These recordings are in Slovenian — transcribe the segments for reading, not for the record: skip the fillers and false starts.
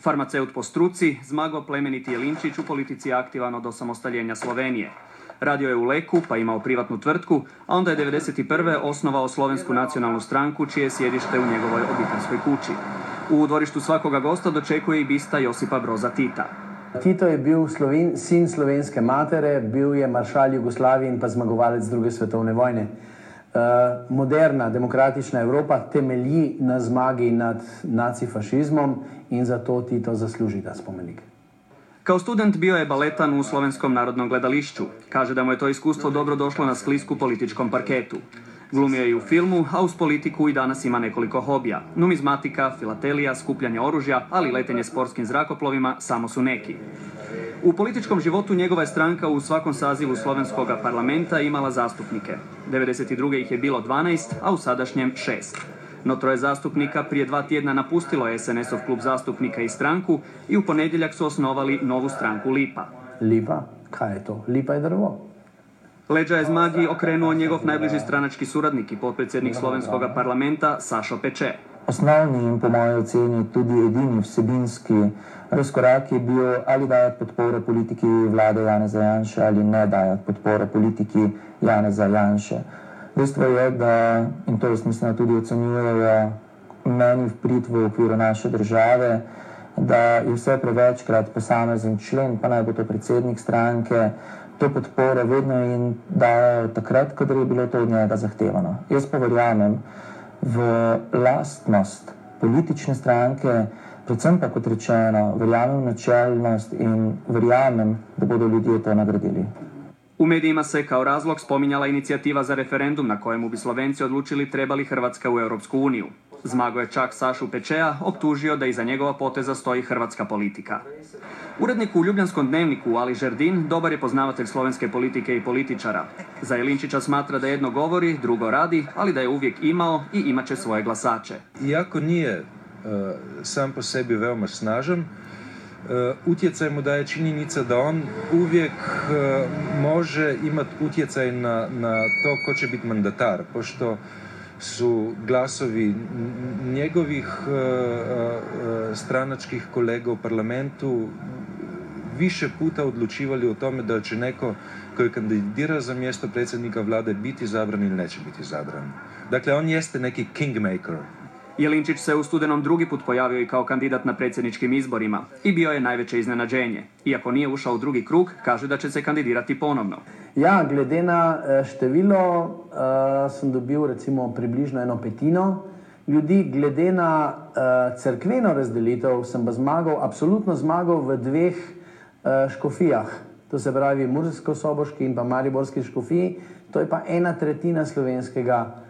Farmaceut po struci, Zmago plemeniti Jelinčić u politici je aktivan od osamostaljenja Slovenije. Radio je u Leku, pa imao privatnu tvrtku, a onda je 1991. osnovao Slovensku nacionalnu stranku, čije je sjedište u njegovoj obiteljskoj kući. U dvorištu svakoga gosta dočekuje i bista Josipa Broza Tita. Tito je bil sin slovenske matere, bil je maršal Jugoslavije in pa zmagovalec druge svetovne vojne. Moderna, demokratična Evropa temelji na zmagi nad nacifašizmom in zato Tito zasluži ta spomenik. Kao student bio je baletan u Slovenskom narodnom gledališću. Kaže da mu je to iskustvo dobro došlo na sklisku političkom parketu. Glumio je i u filmu, a uz politiku i danas ima nekoliko hobija. Numizmatika, filatelija, skupljanje oružja, ali letenje sportskim zrakoplovima samo su neki. U političkom životu njegova je stranka u svakom sazivu slovenskog parlamenta imala zastupnike. 1992. ih je bilo 12, a u sadašnjem 6. No 3 zastupnika prije 2 tjedna napustilo je SNS-ov klub zastupnika i stranku i u ponedjeljak su osnovali novu stranku Lipa. Lipa? Kaj je to? Lipa je drvo. Leđa je Zmagi okrenuo njegov najbliži stranački suradnik i potpredsjednik slovenskog parlamenta Sašo Peče. Osnovni in po moji oceni tudi edini vsebinski razkorak je bil ali dajati podporo politiki vlade Janeza Janše ali ne dajati podporo politiki Janeza Janše. Dejstvo je, da, in to jaz mislim, da tudi ocenjujejo meni v prid v okviru naše države, da je vse prevečkrat posamezen člen, pa naj bo to predsednik stranke, to podporo vedno in dajo takrat, kadar je bilo to od njega zahtevano. Jaz pa verjamem v lastnost politične stranke, predvsem pa, kot rečeno, verjamem v načelnost in verjamem, da bodo ljudje to nagradili. U medijima se kao razlog spominjala inicijativa za referendum na kojemu bi Slovenci odlučili treba li Hrvatska u Europsku uniju. Zmago je čak Sašu Pečea optužio da iza njegova poteza stoji hrvatska politika. Urednik u Ljubljanskom dnevniku Ali Žerdin dobar je poznavatelj slovenske politike i političara. Za Jelinčića smatra da jedno govori, drugo radi, ali da je uvijek imao i imat će svoje glasače. Iako nije sam po sebi veoma snažan, utjecaj mu daje činjenica da on uvijek može imati utjecaj na to ko će biti mandatar, pošto su glasovi njegovih stranačkih kolega u parlamentu više puta odlučivali o tome da će neko koji kandidira za mjesto predsjednika vlade biti izabran ili neće biti izabran. Dakle, on jeste neki kingmaker. Jelinčić se u studenom drugi put pojavio i kao kandidat na predsjedničkim izborima i bio je najveće iznenađenje. Iako nije ušao u drugi krug, kaže da će se kandidirati ponovno. Ja, glede na število sem dobil recimo približno 1/5 ljudi, glede na cerkveno razdelitev sem pa zmagal, absolutno zmagal v 2 škofijah. To se pravi Mursko-Soboški in pa Mariborski škofiji, to je pa 1/3 slovenskega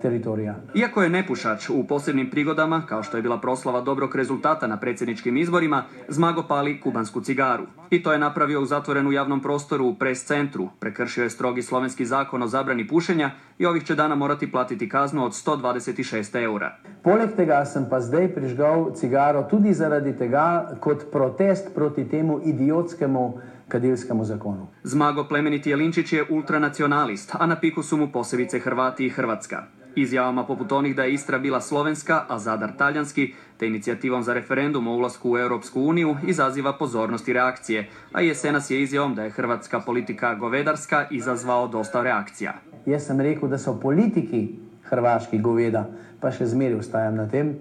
teritorija. Iako je nepušač, u posebnim prigodama, kao što je bila proslava dobrog rezultata na predsjedničkim izborima, Zmago pali kubansku cigaru. I to je napravio u zatvorenom javnom prostoru u Press centru, prekršio je strogi slovenski zakon o zabrani pušenja i ovih će dana morati platiti kaznu od 126 eura. Poleg tega sem pa zdaj prižgal cigaro tudi zaradi tega kot protest proti temu idiotskemu kadilskemu zakonu. Zmago plemeniti Jelinčić je ultranacionalist, a na piku su mu posebice Hrvati i Hrvatska. Izjavama poput onih da je Istra bila slovenska, a Zadar talijanski, te inicijativom za referendum o ulasku u Europsku uniju izaziva pozornost i reakcije, a jesenas je izjavom da je hrvatska politika govedarska izazvao dosta reakcija. Jaz sem rekel, da so politiki hrvaški goveda, pa še zmeraj ostajam na tem.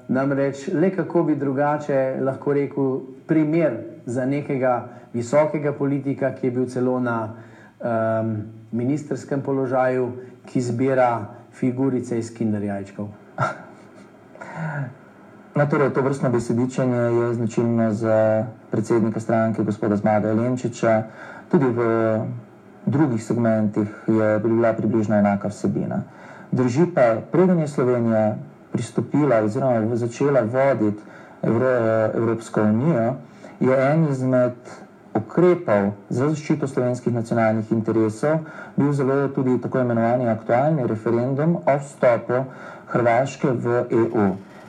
Namreč le kako bi drugače lahko rekel primer za nekega visokega politika, ki je bil celo na ministerskem položaju, ki zbira figurice iz kinder jajčkov. Torej, to vrstno besedičenje je značilno za predsednika stranke gospoda Zmaga Jelinčića. Tudi v drugih segmentih je bila približno enaka vsebina. Drži pa, preden je Slovenija pristopila oziroma začela voditi Evropsko unijo, je en izmed ukrepov za zaščito slovenskih nacionalnih interesov bil zelo tudi tako imenovani aktualni referendum o vstopu Hrvaške v EU.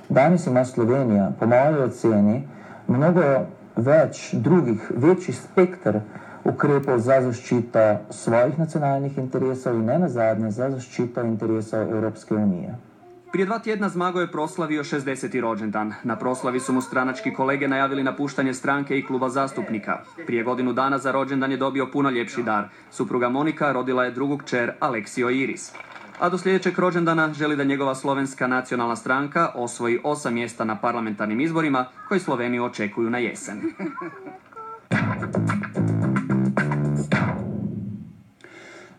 Danes ima Slovenija, po moji oceni, mnogo več drugih, večji spektr ukrepov za zaščito svojih nacionalnih interesov i ne nazadnje za zaštitu interesov Europske unije. Prije 2 tjedna Zmago je proslavio 60. rođendan. Na proslavi su mu stranački kolege najavili napuštanje stranke i kluba zastupnika. Prije godinu dana za rođendan je dobio puno ljepši dar. Supruga Monika rodila je drugu kćer Aleksio Iris. A do sljedećeg rođendana želi da njegova slovenska nacionalna stranka osvoji 8 mjesta na parlamentarnim izborima koji Sloveniju očekuju na jesen.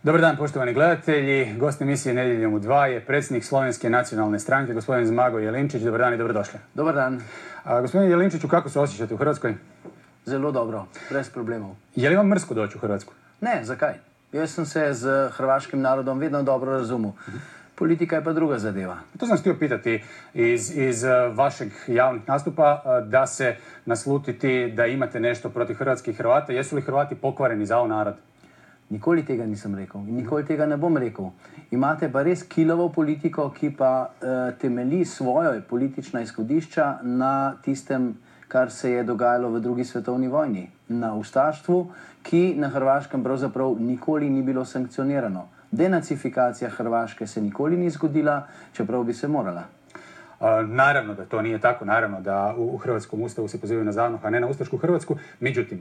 Dobar dan, poštovani gledatelji. Gost emisije Nedjeljom u 2 je predsjednik Slovenske nacionalne stranke, gospodin Zmago Jelinčić. Dobar dan i dobrodošli. Dobar dan. Gospodin Jelinčiću, kako se osjećate u Hrvatskoj? Zelo dobro, brez problemov. Je li vam mrsko doći u Hrvatsku? Ne, zakaj? Jaz sem se z hrvaškim narodom vedno dobro razumel. Politika je pa druga zadeva. To sam htio pitati iz vašeg javnih nastupa, da se naslutiti da imate nešto protiv Hrvatskih Hrvata. Jesu li Hrvati pokvareni za ovaj narod? Nikoli tega nisem rekel in nikoli tega ne bom rekel. Imate pa res kilovo politiko, ki pa temelji svoje politična izhodišča na tistem, kar se je dogajalo v drugi svetovni vojni. Na ustaštvu, ki na Hrvaškem pravzaprav nikoli ni bilo sankcionirano. Denacifikacija Hrvaške se nikoli ni zgodila, čeprav bi se morala. Naravno da to nije tako, naravno da u Hrvatskom ustavu se pozivaju na ZAVNOH, a ne na ustašku Hrvatsku. Međutim,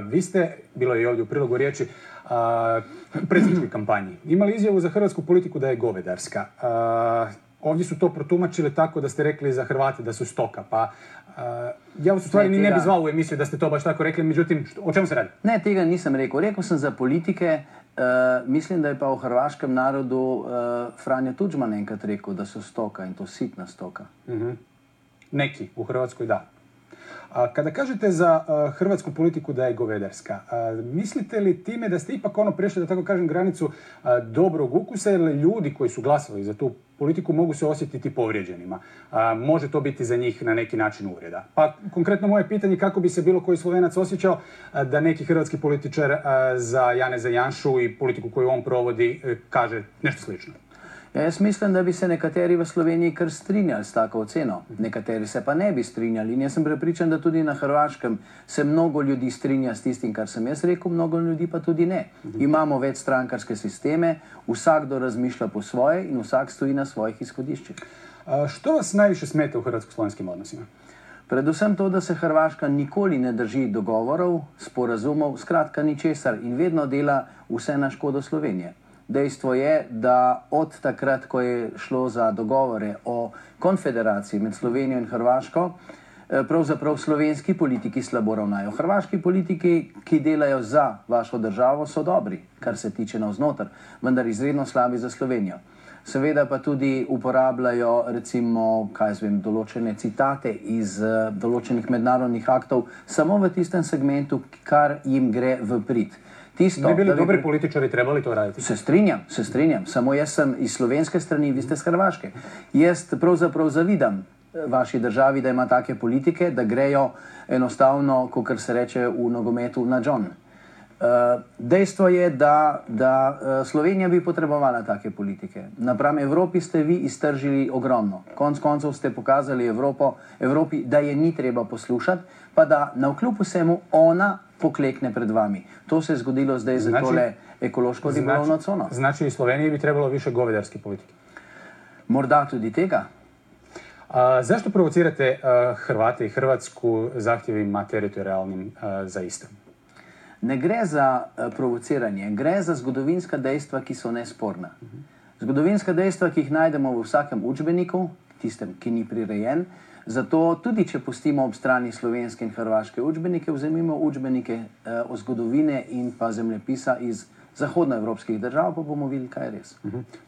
vi ste, bilo je i ovdje u prilogu riječi, predsjedničkoj kampanji imali izjavu za hrvatsku politiku da je govedarska. Ovdje su to protumačili tako da ste rekli za Hrvate da su stoka, pa ja vas u stvari ne bi zvao u emisiju da ste to baš tako rekli, međutim, o čemu se radi? Ne, tega nisem rekel. Rekel sem za politike, mislim, da je pa v hrvaškem narodu Franjo Tudžman enkrat rekel, da so stoka in to sitna stoka. Neki u Hrvatskoj da. Kada kažete za hrvatsku politiku da je govedarska, mislite li time da ste ipak prešli, da tako kažem, granicu dobrog ukusa, jer ljudi koji su glasali za tu politiku mogu se osjetiti povrijeđenima? Može to biti za njih na neki način uvreda. Pa konkretno moje pitanje, kako bi se bilo koji Slovenac osjećao da neki hrvatski političar za Janeza Janšu i politiku koju on provodi kaže nešto slično? Ja, jaz mislim, da bi se nekateri v Sloveniji kar strinjali s tako oceno. Nekateri se pa ne bi strinjali. In jaz sem prepričan, da tudi na Hrvaškem se mnogo ljudi strinja s tistim, kar sem jaz rekel, mnogo ljudi pa tudi ne. Imamo večstrankarske sisteme, vsakdo razmišlja po svoje in vsak stoji na svojih izhodiščih. Što vas najviše smeta u hrvatsko-slovenskim odnosima? Predvsem to, da se Hrvaška nikoli ne drži dogovorov, sporazumov, skratka ničesar in vedno dela vse na škodo Slovenije. Dejstvo je, da od takrat, ko je šlo za dogovore o konfederaciji med Slovenijo in Hrvaško, pravzaprav slovenski politiki slabo ravnajo. Hrvaški politiki, ki delajo za vašo državo, so dobri, kar se tiče navznoter, vendar izredno slabi za Slovenijo. Seveda pa tudi uporabljajo, recimo, določene citate iz določenih mednarodnih aktov samo v tistem segmentu, kar jim gre v prid. Ne bi li dobri političari trebali to raditi? Se strinjam. Samo jaz sem iz slovenske strani, vi ste z Hrvaške. Jaz pravzaprav zavidam vaši državi, da ima take politike, da grejo enostavno, kakor se reče v nogometu, na džon. Dejstvo je, da Slovenija bi potrebovala take politike. Napram Evropi ste vi iztržili ogromno. Konec koncev ste pokazali Evropi, da je ni treba poslušati, pa da navkljub vsemu ona poklekne pred vami. To se je zgodilo zdaj za tole ekološko ribolovno cono. Znači i Sloveniji bi trebalo više govedarske politike? Morda tudi tega. Zašto provocirate Hrvate i Hrvatsku zahtjevima teritorijalnim za Istru? Ne gre za provociranje, gre za zgodovinska dejstva, ki so nesporna. Zgodovinska dejstva, ki jih najdemo v vsakem učbeniku, tistem, ki ni prirejen. Zato tudi, če pustimo ob strani slovenske in hrvaške učbenike, vzemimo učbenike o zgodovine in pa zemljepisa iz zahodnoevropskih držav, pa bomo videli, kaj je res.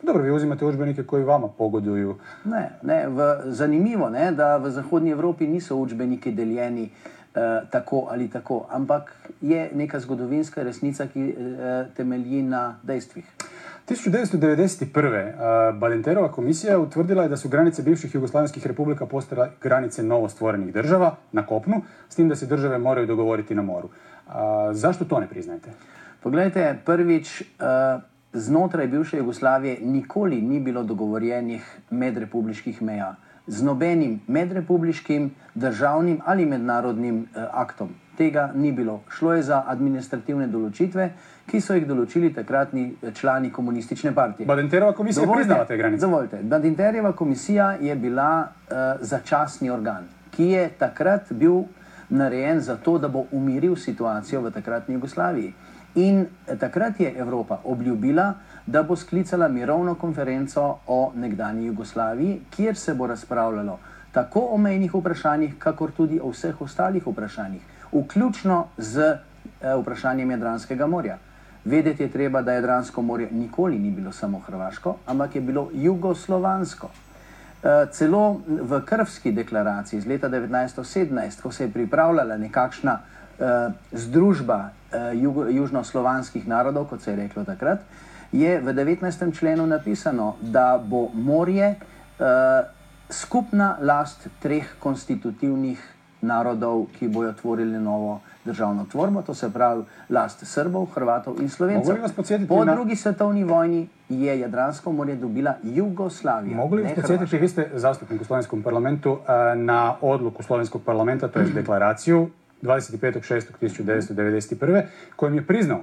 Dobro, vi uzimate učbenike koji vama pogoduju. Ne, zanimivo, da v zahodnji Evropi niso učbeniki deljeni tako ali tako, ampak je neka zgodovinska resnica, ki temelji na dejstvih. 1991. Badenterova komisija utvrdila je da su granice bivših jugoslavenskih republika postale granice novostvorenih država na kopnu, s tim da se države moraju dogovoriti na moru. Zašto to ne priznajete? Poglejte, prvič, znotraj bivše Jugoslavije nikoli ni bilo dogovorjenih medrepubliških meja z nobenim medrepubliškim, državnim ali mednarodnim aktom. Tega ni bilo. Šlo je za administrativne določitve, ki so jih določili takratni člani komunistične partije. Badinterjeva komisija je priznala te granice. Dovolite. Badinterjeva komisija je bila začasni organ, ki je takrat bil narejen za to, da bo umiril situacijo v takratni Jugoslaviji. In takrat je Evropa obljubila, da bo sklicala mirovno konferenco o nekdanji Jugoslaviji, kjer se bo razpravljalo tako o mejnih vprašanjih, kakor tudi o vseh ostalih vprašanjih, vključno z vprašanjem Jadranskega morja. Vedeti je treba, da Jadransko morje nikoli ni bilo samo hrvaško, ampak je bilo jugoslovansko. Celo v Krfski deklaraciji iz leta 1917, ko se je pripravljala nekakšna združba južnoslovanskih narodov, kot se je reklo takrat, je v 19. členu napisano, da bo morje skupna last treh konstitutivnih narodov, ki bojo tvorili novo državno tvorbo, to se pravi last Srbov, Hrvatov in Slovencev. Po drugi svetovni vojni je Jadransko morje dobila Jugoslavija. Mogu li vas podsjetiti, vi ste zastupnik u Slovenskom parlamentu, na odluku Slovenskog parlamenta, to je deklaraciju 25.6.1991. kojim je priznao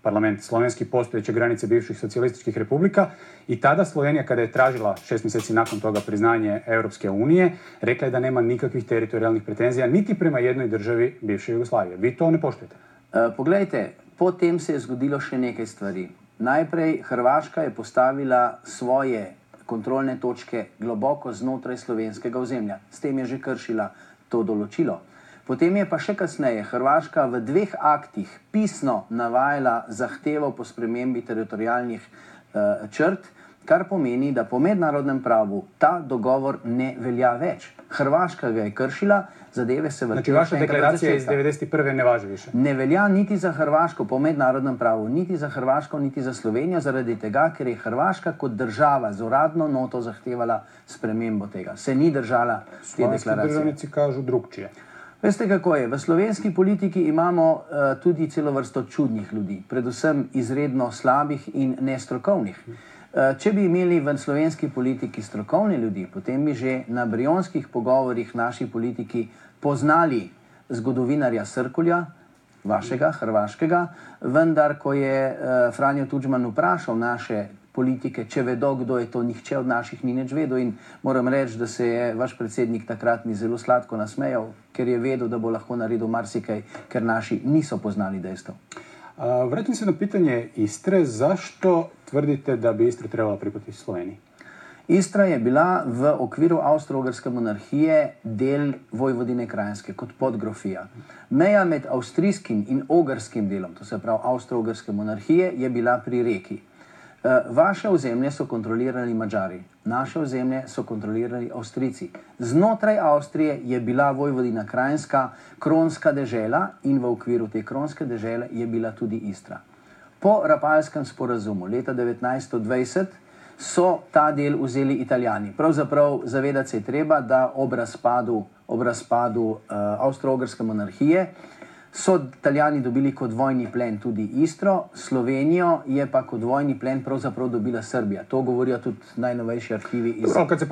parlament slovenski postojeće granice bivših socijalističkih republika i tada Slovenija, kada je tražila 6 mjeseci nakon toga priznanje Europske unije, rekla je da nema nikakvih teritorijalnih pretenzija niti prema jednoj državi bivše Jugoslavije. Vi to ne poštujete? Poglejte, potem se je zgodilo še nekaj stvari. Najprej Hrvaška je postavila svoje kontrolne točke globoko znotraj slovenskega ozemlja. S tem je že kršila to določilo. Potem je pa še kasneje Hrvaška v 2 aktih pisno navajala zahtevo po spremembi teritorijalnih črt, kar pomeni, da po mednarodnem pravu ta dogovor ne velja več. Hrvaška ga je kršila, zadeve se vrtijo. Znači vaša deklaracija iz 1991. ne važi više? Ne velja niti za Hrvaško po mednarodnem pravu, niti za Hrvaško, niti za Slovenijo, zaradi tega, ker je Hrvaška kot država z uradno noto zahtevala spremembo tega. Se ni držala te deklaracije. Slovenski državnici kažu drugčije. Veste, kako je? V slovenski politiki imamo tudi celo vrsto čudnih ljudi, predvsem izredno slabih in nestrokovnih. Če bi imeli v slovenski politiki strokovne ljudi, potem bi že na brionskih pogovorih naši politiki poznali zgodovinarja Srkulja, vašega, hrvaškega, vendar, ko je Franjo Tudžman vprašal naše politike, če vedo, kdo je to, nihče od naših ni nič vedel in moram reči, da se je vaš predsednik takratni zelo sladko nasmejal, ker je vedel, da bo lahko naredil marsikaj, ker naši niso poznali dejstev. Vratim se na pitanje Istre. Zašto tvrdite da bi Istra trebala pripasti Sloveniji? Istra je bila v okviru Avstro-Ogrske monarhije del Vojvodine Krajinske kot podgrofija. Meja med avstrijskim in ogrskim delom, to se pravi Avstro-Ogrske monarhije, je bila pri reki. Vaše ozemlje so kontrolirali Mađari, naše ozemlje so kontrolirali Avstrijci. Znotraj Avstrije je bila Vojvodina Krajinska kronska dežela in v okviru te kronske dežele je bila tudi Istra. Po Rapalskem sporazumu leta 1920 so ta del vzeli Italijani. Pravzaprav zavedati se je treba, da ob razpadu Avstro-Ogrske monarhije so Italijani dobili kot vojni plen tudi Istro, Slovenijo je pa kot vojni plen pravzaprav dobila Srbija. To govorijo tudi najnovejši arhivi iz... Kad se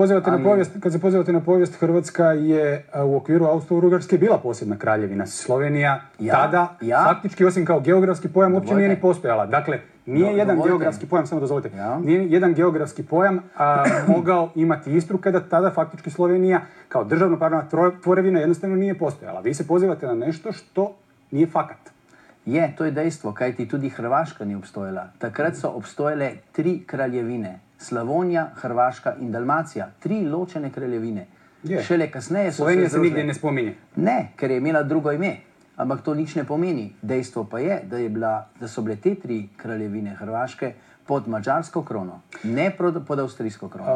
pozivate na povijest, Hrvatska je u okviru Austro-Ugarske bila posebna kraljevina. Slovenija tada faktički, osim kao geografski pojam, uopće nije ni postojala. Dakle, nije jedan geografski pojam, samo dozvolite, nije jedan geografski pojam mogao imati Istru kada tada faktički Slovenija kao državno-pravna tvorevina jednostavno nije postojala. Vi se pozivate na nešto što nije fakat. Je, to je dejstvo, kajti tudi Hrvaška ni obstojala. Takrat so obstojale 3 kraljevine. Slavonija, Hrvaška in Dalmacija. 3 ločene kraljevine. Šele kasneje so Slovenija se nigdje ne spominje. Ne, ker je imela drugo ime. Ampak to nič ne pomeni. Dejstvo pa je, da so bile te 3 kraljevine Hrvaške pod mađarsko krono, ne pod austrijsko krono.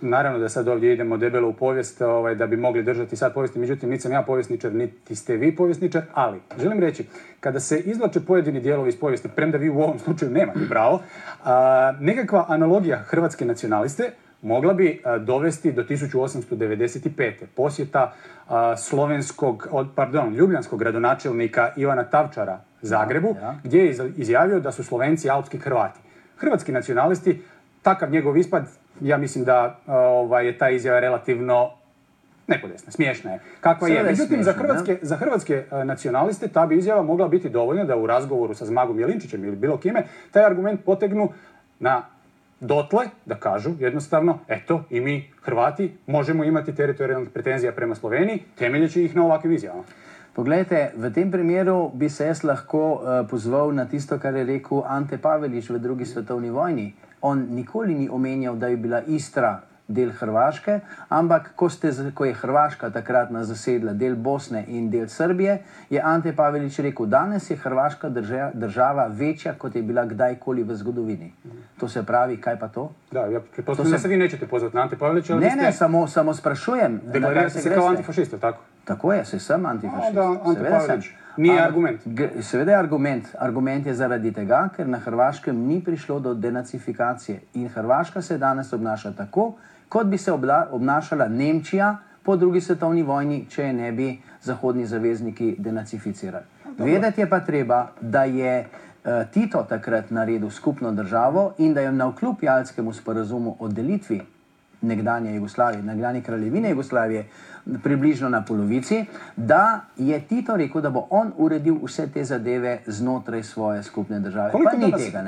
Naravno da sad ovdje idemo debelo u povijest da bi mogli držati sad povijesti, međutim niti sam ja povjesničar, niti ste vi povjesničar, ali želim reći, kada se izvlače pojedini dijelovi iz povijesti, premda vi u ovom slučaju nemate pravo, nekakva analogija hrvatske nacionaliste mogla bi dovesti do 1895. posjeta ljubljanskog gradonačelnika Ivana Tavčara Zagrebu, gdje je izjavio da su Slovenci alpski Hrvati. Hrvatski nacionalisti, takav njegov ispad, ja mislim da je ta izjava relativno nepodesna, smiješna je. Kakva je. Međutim, za hrvatske nacionaliste ta bi izjava mogla biti dovoljna da u razgovoru sa Zmagom Jelinčićem ili bilo kime taj argument potegnu na dotle da kažu jednostavno, eto, i mi Hrvati možemo imati teritorijalnih pretenzija prema Sloveniji, temeljeći ih na ovakvim izjavama. Poglejte, v tem primeru bi se jaz lahko pozval na tisto, kar je rekel Ante Pavelić v drugi svetovni vojni. On nikoli ni omenjal, da je bila Istra del Hrvaške, ampak ko je Hrvaška takrat zasedla del Bosne in del Srbije, je Ante Pavelić rekel, danes je Hrvaška država večja, kot je bila kdajkoli v zgodovini. To se pravi, kaj pa to? Da, ja pretpostavljam da se vi nećete pozvati na Ante Pavelića, ali ne, samo sprašujem. Deklarirate se kao antifašista, tako? Tako je, sem antifašist. Onda Ante Pavelić nije argument. Seveda je argument. Argument je zaradi tega, ker na Hrvaškem ni prišlo do denacifikacije. In Hrvaška se danes obnaša tako, kot bi se obnašala Nemčija po drugi svetovni vojni, če je ne bi zahodni zavezniki denacificirali. Vedeti je pa treba, da je Tito takrat naredil skupno državo in da je navkljub Jaltskemu sporazumu o delitvi nekdanje Jugoslavije, nekdanje kraljevine Jugoslavije, približno na polovici, da je Tito rekel, da bo on uredil vse te zadeve znotraj svoje skupne države.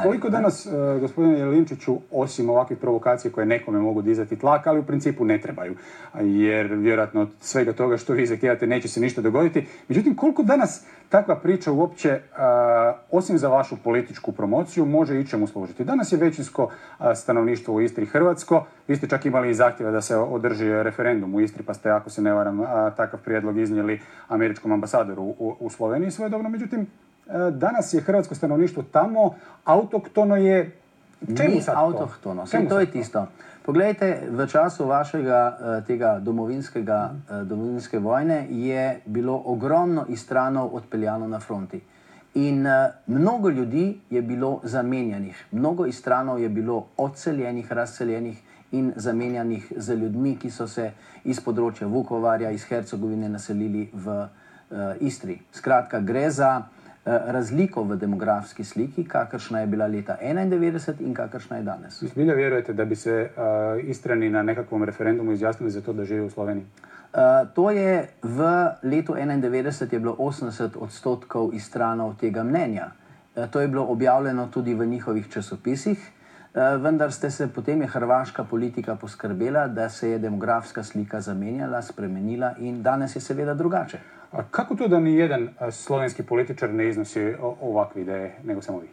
Koliko danas, gospodine Jelinčiću, osim ovakvih provokacija koje nekome mogu dizati tlak, ali u principu ne trebaju, jer vjerojatno od svega toga što vi zahtijevate neće se ništa dogoditi. Međutim, koliko danas takva priča uopće, osim za vašu političku promociju, može ičemu služiti? Danas je većinsko stanovništvo u Istri hrvatsko. Vi ste čak imali i zahtjeva da se održi referendum u Istri, pa ste, ako se ne varam, takav prijedlog iznijeli američkom ambasadoru u Sloveniji svojedobno. Međutim, danas je hrvatsko stanovništvo tamo, autohtono je... Ni autohtono, vse to je tisto. Poglejte, v času vašega tega domovinske vojne je bilo ogromno Istranov odpeljano na fronti. In mnogo ljudi je bilo zamenjanih, mnogo Istranov je bilo odseljenih, razseljenih in zamenjanih z ljudmi, ki so se iz področja Vukovarja, iz Hercegovine naselili v Istri. Skratka, gre za razliko v demografski sliki, kakršna je bila leta 1991 in kakršna je danes. Vi zbilja vjerujete da bi se Istrani na nekakvom referendumu izjasnili za to da žive u Sloveniji? To je v letu 1991 je bilo 80% Istranov tega mnenja. To je bilo objavljeno tudi v njihovih časopisih, vendar potem je hrvaška politika poskrbela, da se je demografska slika zamenjala, spremenila in danes je seveda drugače. A kako to da ni jedan slovenski političar ne iznosi ovakve ideje, nego samo vi?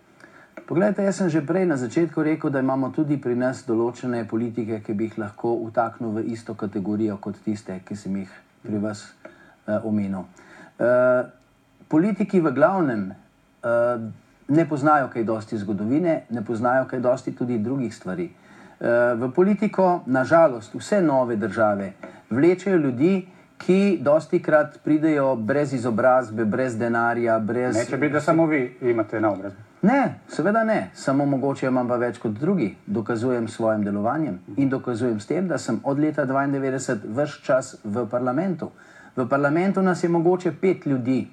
Poglejte, jaz sem že prej na začetku rekel, da imamo tudi pri nas določene politike, ki bi jih lahko vtaknil v isto kategorijo kot tiste, ki sem jih pri vas omenil. Politiki v glavnem ne poznajo kaj dosti zgodovine, ne poznajo kaj dosti tudi drugih stvari. V politiko, nažalost, vse nove države vlečejo ljudi, ki dostikrat pridejo brez izobrazbe, brez denarja, brez... Neće biti da samo vi imate naobrazbe. Ne, seveda ne. Samo mogoče imam pa več kot drugi. Dokazujem s svojim delovanjem in dokazujem s tem, da sem od leta 1992 ves čas v parlamentu. V parlamentu nas je mogoče 5 ljudi,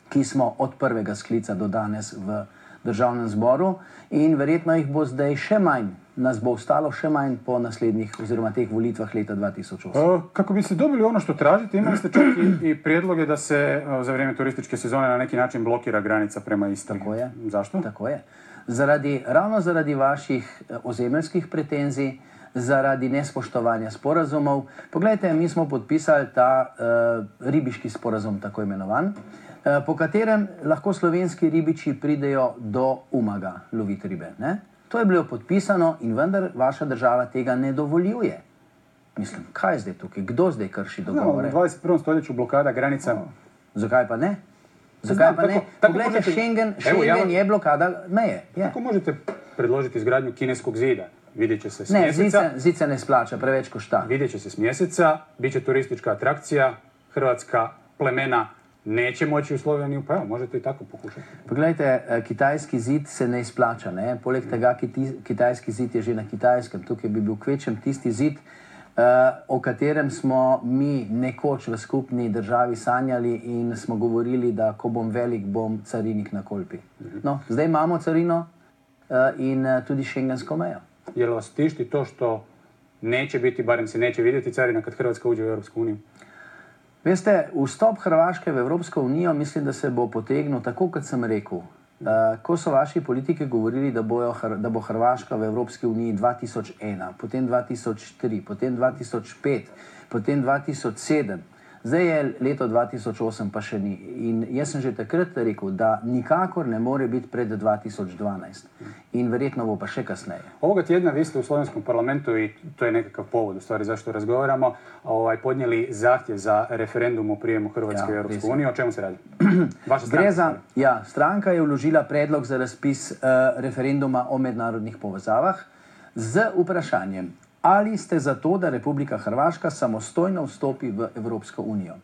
ki smo od prvega sklica do danes v državnem zboru in verjetno jih bo zdaj še manj. Nas bo ostalo še manj po naslednjih oziroma teh volitvah leta 2008. Kako biste dobili ono što tražite, imali ste čak i prijedloge da se za vrijeme turističke sezone na neki način blokira granica prema Istri. Tako je. Zašto? Tako je. Ravno zaradi vaših ozemeljskih pretenzij, zaradi nespoštovanja sporazumov. Poglejte, mi smo podpisali ta ribiški sporazum, tako imenovan, po katerem lahko slovenski ribiči pridejo do Umaga loviti ribe, ne? To je bilo podpisano in vendar vaša država tega ne dovoljuje. Mislim, kaj je zdaj tukaj? Kdo zdaj krši dogovore? U 21. stoljeću blokada granica. Zakaj pa ne? Zakaj pa ne? Poglejte, Schengen je blokada meje. Kako možete predložiti izgradnju kineskog zida? Vidjet će se s mjeseca. Ne, zid se ne splača, preveč košta. Vidjet će se s mjeseca, bit će turistička atrakcija, hrvatska plemena neće moći u Sloveniju, pa evo, možete i tako pokušati. Poglejte, kitajski zid se ne izplača. Ne? Poleg tega, kitajski zid je že na Kitajskem. Tukaj bi bil kvečem tisti zid, o katerem smo mi nekoč v skupni državi sanjali in smo govorili, da ko bom velik, bom carinik na Kolpi. No, zdaj imamo carino in tudi šengensko mejo. Je li vas tišti to što neće biti, barem se neće vidjeti carina kad Hrvatska uđe u Europsku uniju? Veste, vstop Hrvaške v Evropsko unijo mislim, da se bo potegnil tako, kot sem rekel. Ko so vaši politiki govorili, da bo Hrvaška v Evropski uniji 2001, potem 2003, potem 2005, potem 2007, zdaj je leto 2008 pa še ni. In jaz sem že takrat rekel, da nikakor ne more biti pred 2012. In verjetno bo pa še kasneje. Ovoga tjedna vi ste u slovenskom parlamentu, i to je nekakav povod u stvari zašto razgovaramo, podnijeli zahtjev za referendum o prijemu Hrvatske u Europsku uniju. O čemu se radi? Vaša stranka? Stranka je vložila predlog za razpis referenduma o mednarodnih povezavah z vprašanjem, ali ste za to, da Republika Hrvaška samostojno vstopi v Evropsko unijo.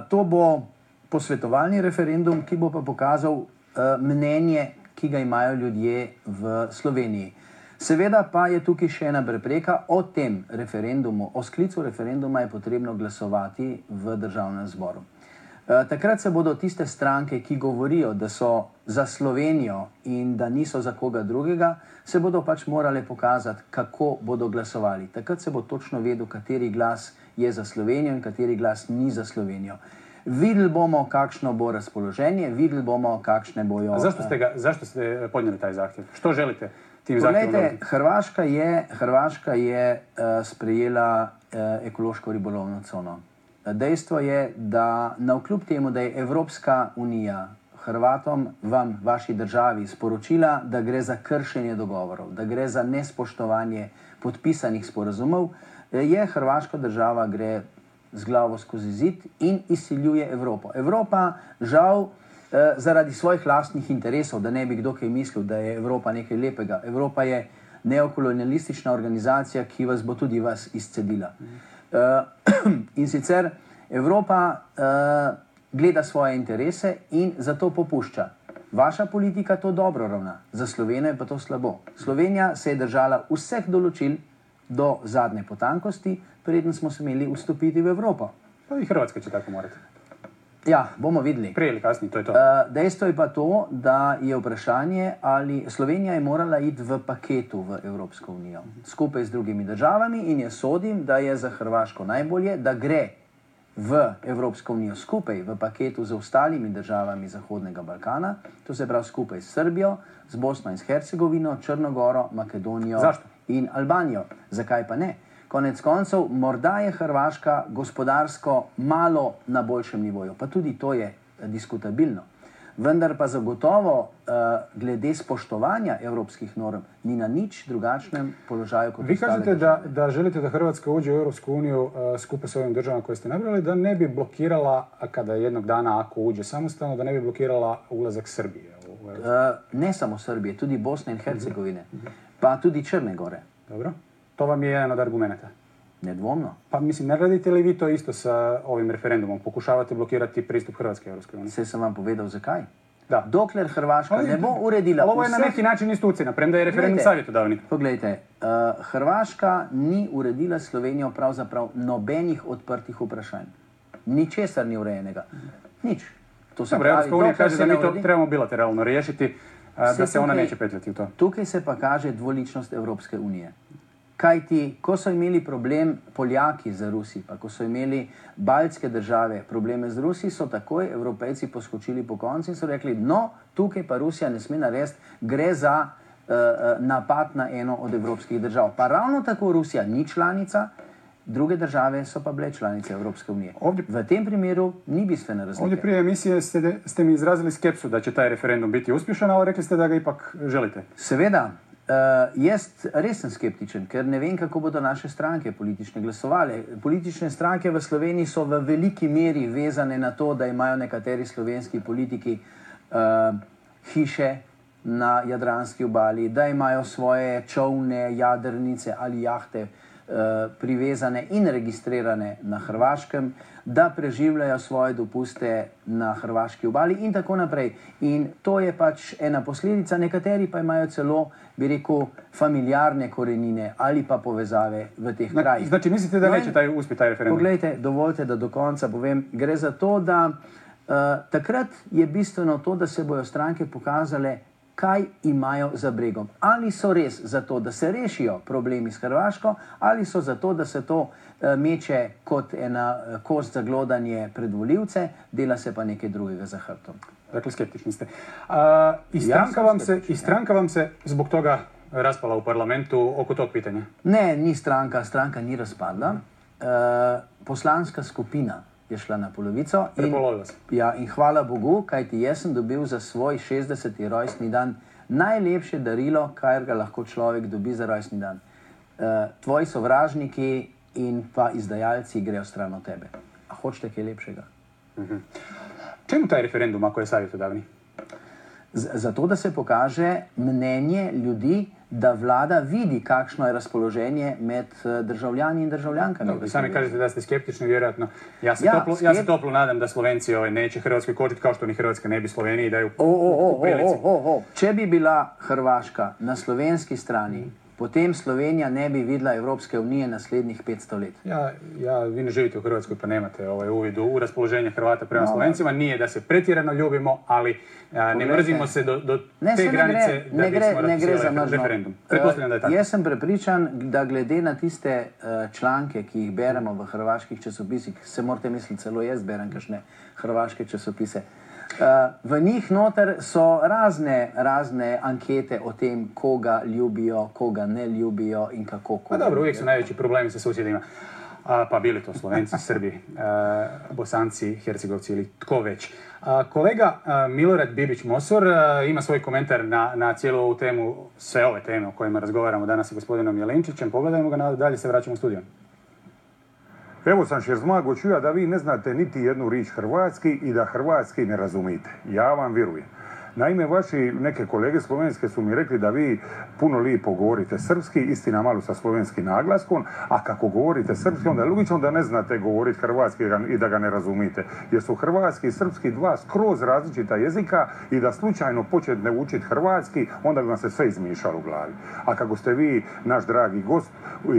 To bo posvetovalni referendum, ki bo pa pokazal mnenje, ki ga imajo ljudje v Sloveniji. Seveda pa je tukaj še ena prepreka. O tem referendumu, o sklicu referenduma je potrebno glasovati v Državnem zboru. Takrat se bodo tiste stranke, ki govorijo, da so za Slovenijo in da niso za koga drugega, se bodo pač morale pokazati, kako bodo glasovali. Takrat se bo točno vedel, kateri glas je za Slovenijo in kateri glas ni za Slovenijo. Videli bomo, kakšno bo razpoloženje, videli bomo, kakšne bojo... Zašto ste podnijeli taj zahtjev? Što želite tim zahtjevom? Poglejte, Hrvaška je sprejela ekološko ribolovno cono. Dejstvo je, da navkljub temu, da je Evropska unija Hrvatom, vam, vaši državi, sporočila, da gre za kršenje dogovorov, da gre za nespoštovanje podpisanih sporazumov, je Hrvaška država gre z glavo skozi zid in izsiljuje Evropo. Evropa, žal, zaradi svojih lastnih interesov, da ne bi kdo kaj mislil, da je Evropa nekaj lepega. Evropa je neokolonialistična organizacija, ki vas bo tudi vas izcedila. In sicer Evropa gleda svoje interese in zato popušča. Vaša politika to dobro ravna, za Slovenijo je pa to slabo. Slovenija se je držala vseh določil do zadnje potankosti, preden smo smeli vstopiti v Evropo. Pa i Hrvatska će tako morati. Ja, bomo videli. Prije ili kasnije, to je to. Dejstvo je pa to, da je vprašanje, ali Slovenija je morala iti v paketu v Evropsko unijo, skupaj z drugimi državami, in jaz sodim, da je za Hrvaško najbolje, da gre v Evropsko unijo skupaj v paketu z ostalimi državami Zahodnega Balkana, to se pravi skupaj s Srbijo, z Bosno in Hercegovino, Črnogoro, Makedonijo in Albanijo. Zakaj pa ne? Konec koncev, morda je Hrvaška gospodarsko malo na boljšem nivoju, pa tudi to je diskutabilno. Vendar pa zagotovo glede spoštovanja evropskih norm ni na nič drugačnem položaju kot vi kažete da želite da Hrvatska uđe u Europsku uniju skupa s ovim državama koje ste nabrali, da ne bi blokirala, kada jednog dana ako uđe samostalno, da ne bi blokirala ulazak Srbije u Europsku uniju. Ne samo Srbije, tudi Bosne in Hercegovine, pa tudi Črne Gore. Dobro. To vam je jedan od argumenta. Nedvomno. Pa mislim, ne radite li vi to isto sa ovim referendumom? Pokušavate blokirati pristup Hrvatske Europskoj uniji? Sve sam vam povedal zakaj. Da. Dokler Hrvaška ne bo uredila... Ovo je na neki način isto ucjena, premda je referendum savjetodavni. Poglejte, Hrvaška ni uredila Slovenijo pravzaprav nobenih odprtih vprašanj. Ničesar ni urejenega. Nič. To se pravi, Evropska unija kaže da mi to trebamo bilateralno riješiti, da se ona neće petljati u to. Tukaj se pa kaže dvoličnost Evropske unije. Kajti, ko so imeli problem Poljaki z Rusi, pa ko so imeli baltske države probleme z Rusi, so takoj Evropejci poskočili po konci in so rekli, no, tukaj pa Rusija ne sme narediti, gre za napad na eno od evropskih držav. Pa ravno tako Rusija ni članica, druge države so pa bile članice Evropske unije. V tem primeru ni bistvene razlike. Ovdje prije emisije ste mi izrazili skepsu da će taj referendum biti uspješan, ali rekli ste da ga ipak želite. Seveda. Jaz res sem skeptičen, ker ne vem, kako bodo naše stranke politične glasovale. Politične stranke v Sloveniji so v veliki meri vezane na to, da imajo nekateri slovenski politiki hiše na Jadranski obali, da imajo svoje čolne, jadrnice ali jahte privezane in registrirane na Hrvaškem, da preživljajo svoje dopuste na hrvaški obali in tako naprej. In to je pač ena posledica, nekateri pa imajo celo, bi rekel, familiarne korenine ali pa povezave v teh krajih. Znači, mislite, da neće uspjeti taj referendum? Poglejte, dovolite, da do konca povem. Gre za to, da takrat je bistveno to, da se bojo stranke pokazale, kaj imajo za bregom. Ali so res za to, da se rešijo problemi s Hrvaško, ali so za to, da se to meče kot ena kost za glodanje pred volivce, dela se pa nekaj drugega za hrbtom. Dakle, skeptični ste. I stranka vam se zbog toga raspala u parlamentu oko tog pitanja? Ne, ni stranka. Stranka ni razpadla. Poslanska skupina je šla na polovico. In hvala Bogu, kajti jaz sem dobil za svoj 60. rojstni dan najlepše darilo, kar ga lahko človek dobi za rojstni dan. Tvoji sovražniki in pa izdajalci grejo stran od tebe. A hočete kaj lepšega? Čemu taj referendum, ako je savjetodavni? Zato, da se pokaže mnenje ljudi, da vlada vidi, kakšno je razpoloženje med državljani in državljankami. Dobro, sami kažete da ste skeptični, vjerojatno. Ja se toplo nadam da Slovenci neće Hrvatskoj kočiti kao što ni Hrvatska ne bi Sloveniji daju u prilici. Če bi bila Hrvaška na slovenski strani, potem Slovenija ne bi videla Evropske unije naslednjih 500 let. Vi ne živite u Hrvatskoj pa nemate uvid u raspoloženje Hrvata prema Slovencima. Nije da se pretjerano ljubimo, ali ne mrzimo se do te granice da bismo raspisali referendum. Pretpostavljam da je tako. Jaz sem prepričan, da glede na tiste članke, ki jih beremo v hrvaških časopisih, se morate misliti, celo jaz berem kakšne hrvaške časopise, v njih noter so razne ankete o tem, koga ljubijo, koga ne ljubijo in kako. Dobro, uvijek su najveći problemi sa susjedima. Pa bili to Slovenci, Srbi, Bosanci, Hercegovci ili tko već. Kolega Milorad Bibić-Mosor ima svoj komentar na cijelu ovu temu, sve ove teme o kojima razgovaramo danas sa gospodinom Jelinčićem. Pogledajmo ga, dalje se vraćamo u studio. Evo sam Šerzmago čuja da vi ne znate niti jednu riječ hrvatski i da hrvatski ne razumite. Ja vam vjerujem. Naime, vaši neke kolege slovenske su mi rekli da vi puno lijepo govorite srpski, istina malo sa slovenskim naglaskom, a kako govorite srpski, onda je logično da ne znate govoriti hrvatski i da ga ne razumite. Jer su hrvatski i srpski dva skroz različita jezika i da slučajno počnete učiti hrvatski, onda bi vam se sve izmišalo u glavi. A kako ste vi, naš dragi gost,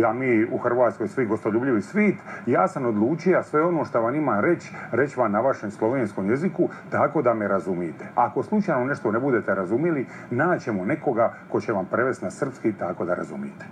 a mi u Hrvatskoj svi gostoljubljivi svit, ja sam odlučio sve ono što vam imam reći vam na vašem slovenskom jeziku, tako da me razumite. Ako slučajno nešto ne budete razumili, naćemo nekoga ko će vam prevesti na srpski tako da razumite.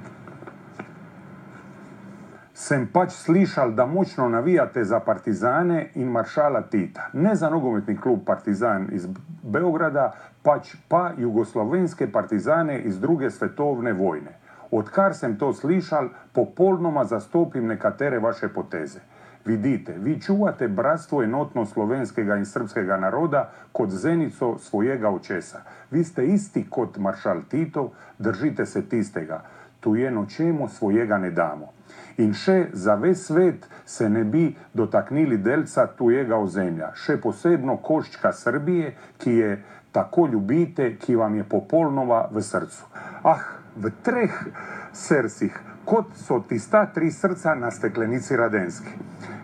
Sem pač slišal da moćno navijate za Partizane in maršala Tita. Ne za nogometni klub Partizan iz Beograda, pač pa jugoslovenske partizane iz druge svetovne vojne. Odkar sem to slišal, popolnoma zastopim nekatere vaše poteze. Vidite, vi čuvate bratstvo enotnost slovenskega in srpskega naroda kot zenico svojega očesa. Vi ste isti kot maršal Tito, držite se tistega. Tujeno čemu svojega ne damo. In še za ves svet se ne bi dotaknili delca tujega ozemlja, še posebno koščka Srbije, ki je tako ljubite, ki vam je popolnoma v srcu. V treh srcih, kot so tista tri srca na steklenici Radenski.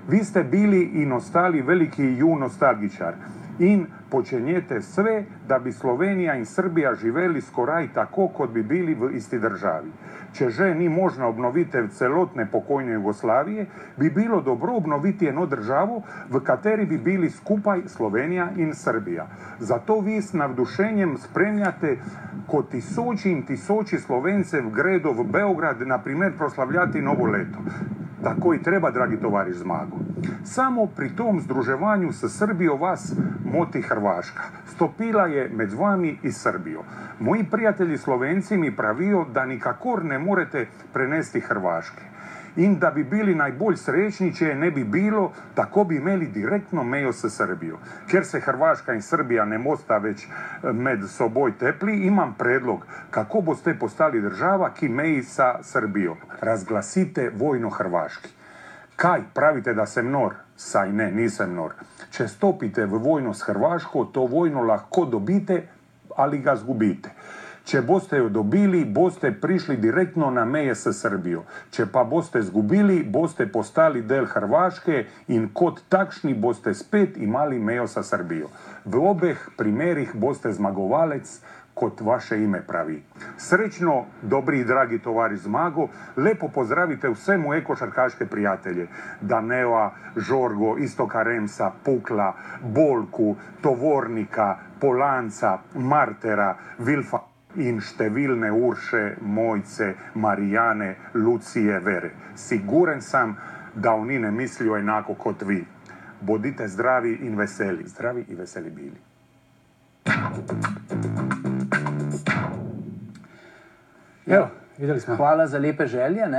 Vi ste bili in ostali veliki nostalgičar in počenjete sve, da bi Slovenija in Srbija živeli skoraj tako, kot bi bili v isti državi. Če že ni možno obnoviti celotne pokojne Jugoslavije, bi bilo dobro obnoviti eno državo, v kateri bi bili skupaj Slovenija in Srbija. Zato vi s navdušenjem spremljate, ko tisoči in tisoči Slovencev gredo v Beograd, na primer, proslavljati novo leto. Tako i treba, dragi tovariš Zmago. Samo pri tom združevanju s Srbijo vas moti Hrvaška. Stopila je med vami i Srbijo. Moji prijatelji Slovenci mi pravijo, da nikakor ne morete prenesti Hrvaške. In da bi bili najbolj srečni, če je ne bi bilo, tako bi imeli direktno mejo s Srbijo. Ker se Hrvaška in Srbija ne mosta več med soboj tepli, imam predlog, kako boste postali država, ki meji sa Srbijo. Razglasite vojno Hrvaški. Kaj, pravite da sem nor? Saj ne, nisem nor. Če stopite v vojno s Hrvaško, to vojno lahko dobite ali ga zgubite. Če boste jo dobili, boste prišli direktno na meje s Srbijo. Če pa boste zgubili, boste postali del Hrvaške in kot takšni boste spet imali mejo s Srbijo. V obeh primerih boste zmagovalec, kot vaše ime pravi. Srečno, dobri i dragi tovariš Zmago, lepo pozdravite vse moje košarkaške prijatelje. Daneva, Žorgo, Istoka Remsa, Pukla, Bolku, Tovornika, Polanca, Martera, Vilfa in številne Urše, Mojce, Marijane, Lucije, Vere. Siguren sam da oni ne mislijo enako kot vi. Bodite zdravi in veseli. Zdravi i veseli bili. Evo, vidjeli smo. Hvala za lepe želje.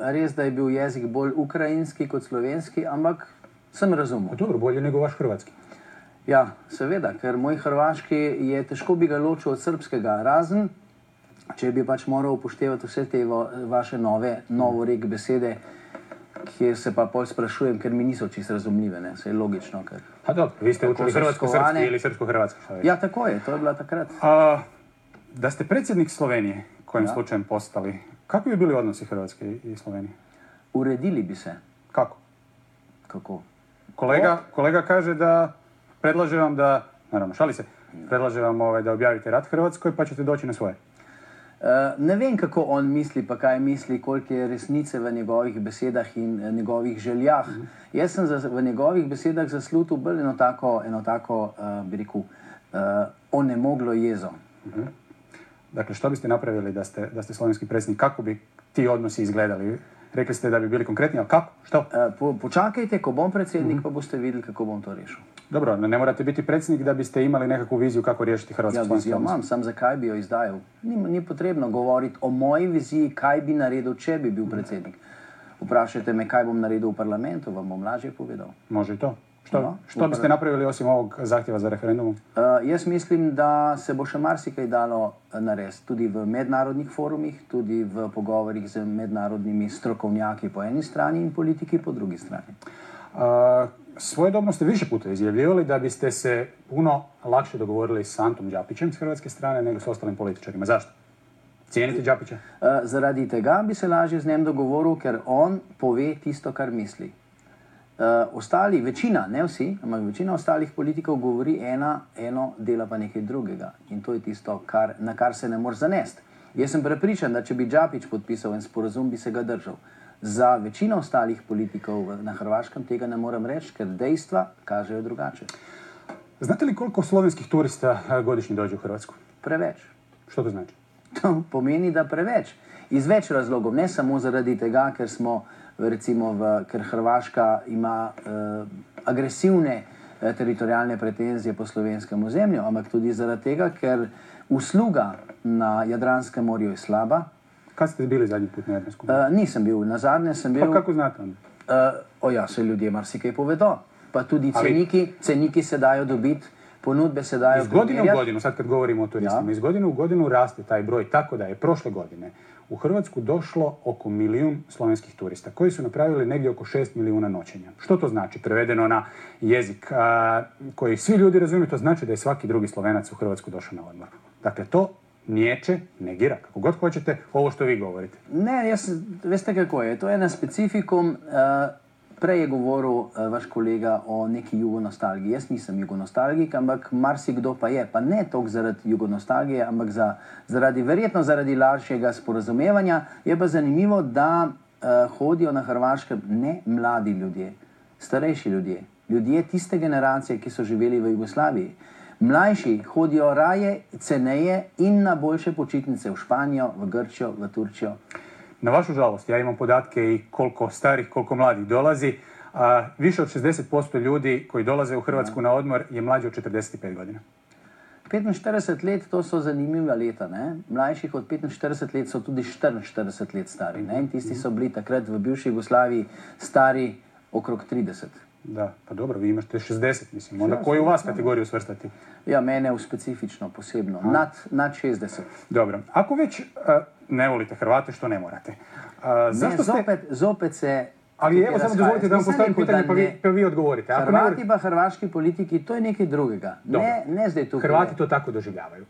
Res, da je bil jezik bolj ukrajinski kot slovenski, ampak sem razumel. Dobro, bolje nego vaš hrvatski. Ja, seveda, ker moj hrvaški je težko bi ga ločil od srbskega, razen, če bi pač moral upoštevati vse te vaše novorek besede, kjer se pa bolj sprašujem, ker mi niso čisto razumljive, ne, se je logično, ker... Dobro, vi ste učili hrvatsko-srpski ili srpsko-hrvatski? Ja, tako je, to je bila takrat. Da ste predsjednik Slovenije, kojim slučajem postali, kakvi bi bili odnosi Hrvatske i Slovenije? Uredili bi se. Kako? Kako? Kolega kaže da predlaže vam da, naravno šali se, predlaže vam da objavite rat Hrvatskoj pa ćete doći na svoje. Ne vem, kako on misli, pa kaj misli, koliko je resnice v njegovih besedah in njegovih željah. Jaz sem v njegovih besedah zaslutil bolj eno tako, bi rekel, onemoglo jezo. Dakle, što biste napravili da ste slovenski predsjednik? Kako bi ti odnosi izgledali? Rekli ste da bi bili konkretni, ali kako? Što? Počakajte, ko bom predsjednik, pa boste vidjeli kako bom to rešil. Dobro, ne morate biti predsjednik da biste imali nekakvu viziju kako riješiti hrvatsko-slovenski odnos. Ja, sam zakaj bi jo izdajal. Ni potrebno govoriti o moji viziji, kaj bi naredil, če bi bil predsjednik. Vprašajte me, kaj bom naredil v parlamentu, vam bom lažje povedal. Može i to. Što biste napravili osim ovog zahtjeva za referendumom? Jaz mislim, da se bo še marsikaj dalo narediti. Tudi v mednarodnih forumih, tudi v pogovorih z mednarodnimi strokovnjaki po eni strani in politiki po drugi strani. Svojedobno ste više puta izjavljivali da biste se puno lakše dogovorili s Antom Đapićem s hrvatske strane nego s ostalim političarima. Zašto? Cijenite Đapića? Zaradi tega bi se lažje z njim dogovoril, ker on pove tisto, kar misli. Ostali, večina, ne vsi, ampak večina ostalih politikov govori eno, dela pa nekaj drugega. In to je tisto, na kar se ne moreš zanesti. Jaz sem prepričan, da če bi Đapić podpisal en sporazum, bi se ga držal. Za večino ostalih politikov na Hrvaškem tega ne morem reči, ker dejstva kažejo drugače. Znate li koliko slovenskih turista godišnje dođe u Hrvatsku? Preveč. Što to znači? To pomeni, da preveč. Iz več razlogov, ne samo zaradi tega, ker ker Hrvaška ima agresivne teritorijalne pretenzije po slovenskem ozemlju, ampak tudi zaradi tega, ker usluga na Jadranskem morju je slaba. Kad ste bili zadnji put na Jadranskom morju? Nisem bil. Nazadnje sem bil... Pa kako znate onda? Se ljudje marsikaj povedo. Pa tudi ceniki se dajo dobiti, ponudbe se dajo iz godine u godinu, sad kad govorimo o turistima, iz godine u godinu raste taj broj, tako da je prošle godine u Hrvatsku došlo oko 1 milijun slovenskih turista koji su napravili negdje oko 6 milijuna noćenja. Što to znači? Prevedeno na jezik koji svi ljudi razumiju, to znači da je svaki drugi Slovenac u Hrvatsku došao na odmor. Dakle, to niječe, negira, kako god hoćete, ovo što vi govorite. Ne, veste kako je, to je na specifikum. Prej je govoril vaš kolega o neki jugonostalgiji. Jaz nisem jugonostalgik, ampak marsikdo pa je. Pa ne toliko zaradi jugonostalgije, ampak verjetno zaradi lažjega sporazumevanja. Je pa zanimivo, da hodijo na Hrvaškem ne mladi ljudje, starejši ljudje. Ljudje tiste generacije, ki so živeli v Jugoslaviji. Mlajši hodijo raje, ceneje in na boljše počitnice v Španijo, v Grčijo, v Turčijo. Na vašu žalost, ja imam podatke i koliko starih, koliko mladih dolazi. Više od 60% ljudi koji dolaze u Hrvatsku na odmor je mlađi od 45 godina. 45 let, to so zanimiva leta. Ne? Mlajših od 45 let so tudi 44 let stari. Ne? In tisti so bili takrat v bivši Jugoslaviji stari okrog 30. Da, pa dobro, vi imate 60, mislim. Onda koju vas kategoriju svrstati? Ja, mene u specifično, posebno. Nad 60. Dobro. Ako već ne volite Hrvate, što ne morate? Zopet se Ali evo samo dozvolite da vam postavim pitanje pa vi odgovorite. Hrvati pa hrvaški politiki, to je nekaj drugega. Ne zdaj tukaj. Hrvati to tako doživljavaju.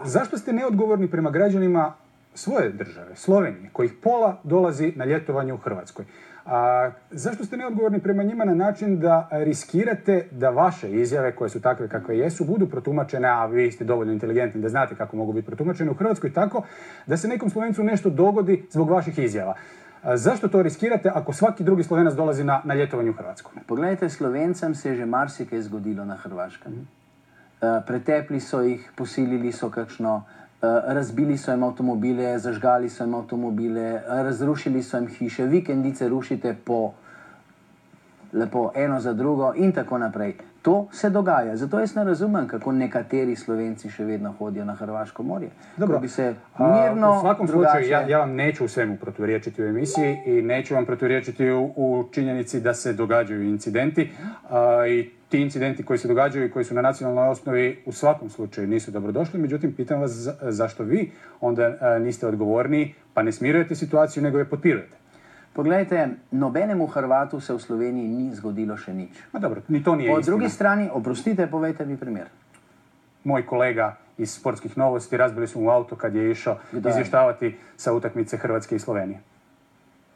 Zašto ste neodgovorni prema građanima svoje države, Slovenije, kojih pola dolazi na ljetovanje u Hrvatskoj? Zašto ste neodgovorni prema njima na način da riskirate da vaše izjave, koje su takve kakve jesu, budu protumačene, a vi ste dovoljno inteligentni da znate kako mogu biti protumačene u Hrvatskoj, tako da se nekom Slovencu nešto dogodi zbog vaših izjava? Zašto to riskirate ako svaki drugi Slovenac dolazi na ljetovanje u Hrvatsku? Poglejte, Slovencem se je že marsikaj zgodilo na Hrvaškem. Pretepli so jih, posilili so kakšno, razbili so jim avtomobile, zažgali so jim avtomobile, razrušili so jim hiše, vikendice rušite lepo eno za drugo in tako naprej. To se dogaja. Zato jaz ne razumem, kako nekateri Slovenci še vedno hodijo na Hrvaško morje. Dobro, bi se mirno, u svakom slučaju ja vam neću u svemu proturječiti u emisiji i neću vam proturječiti u činjenici da se događaju incidenti i ti incidenti koji se događaju i koji su na nacionalnoj osnovi u svakom slučaju nisu dobrodošli. Međutim, pitam vas zašto vi onda niste odgovorni pa ne smirujete situaciju nego je potpirujete. Poglejte, nobenemu Hrvatu se v Sloveniji ni zgodilo še nič. Dobro, ni to nije istina. Po drugi strani, oprostite, povejte mi primer. Moj kolega iz Sportskih novosti razbili su mu auto kad je išao izvještavati sa utakmice Hrvatske i Slovenije.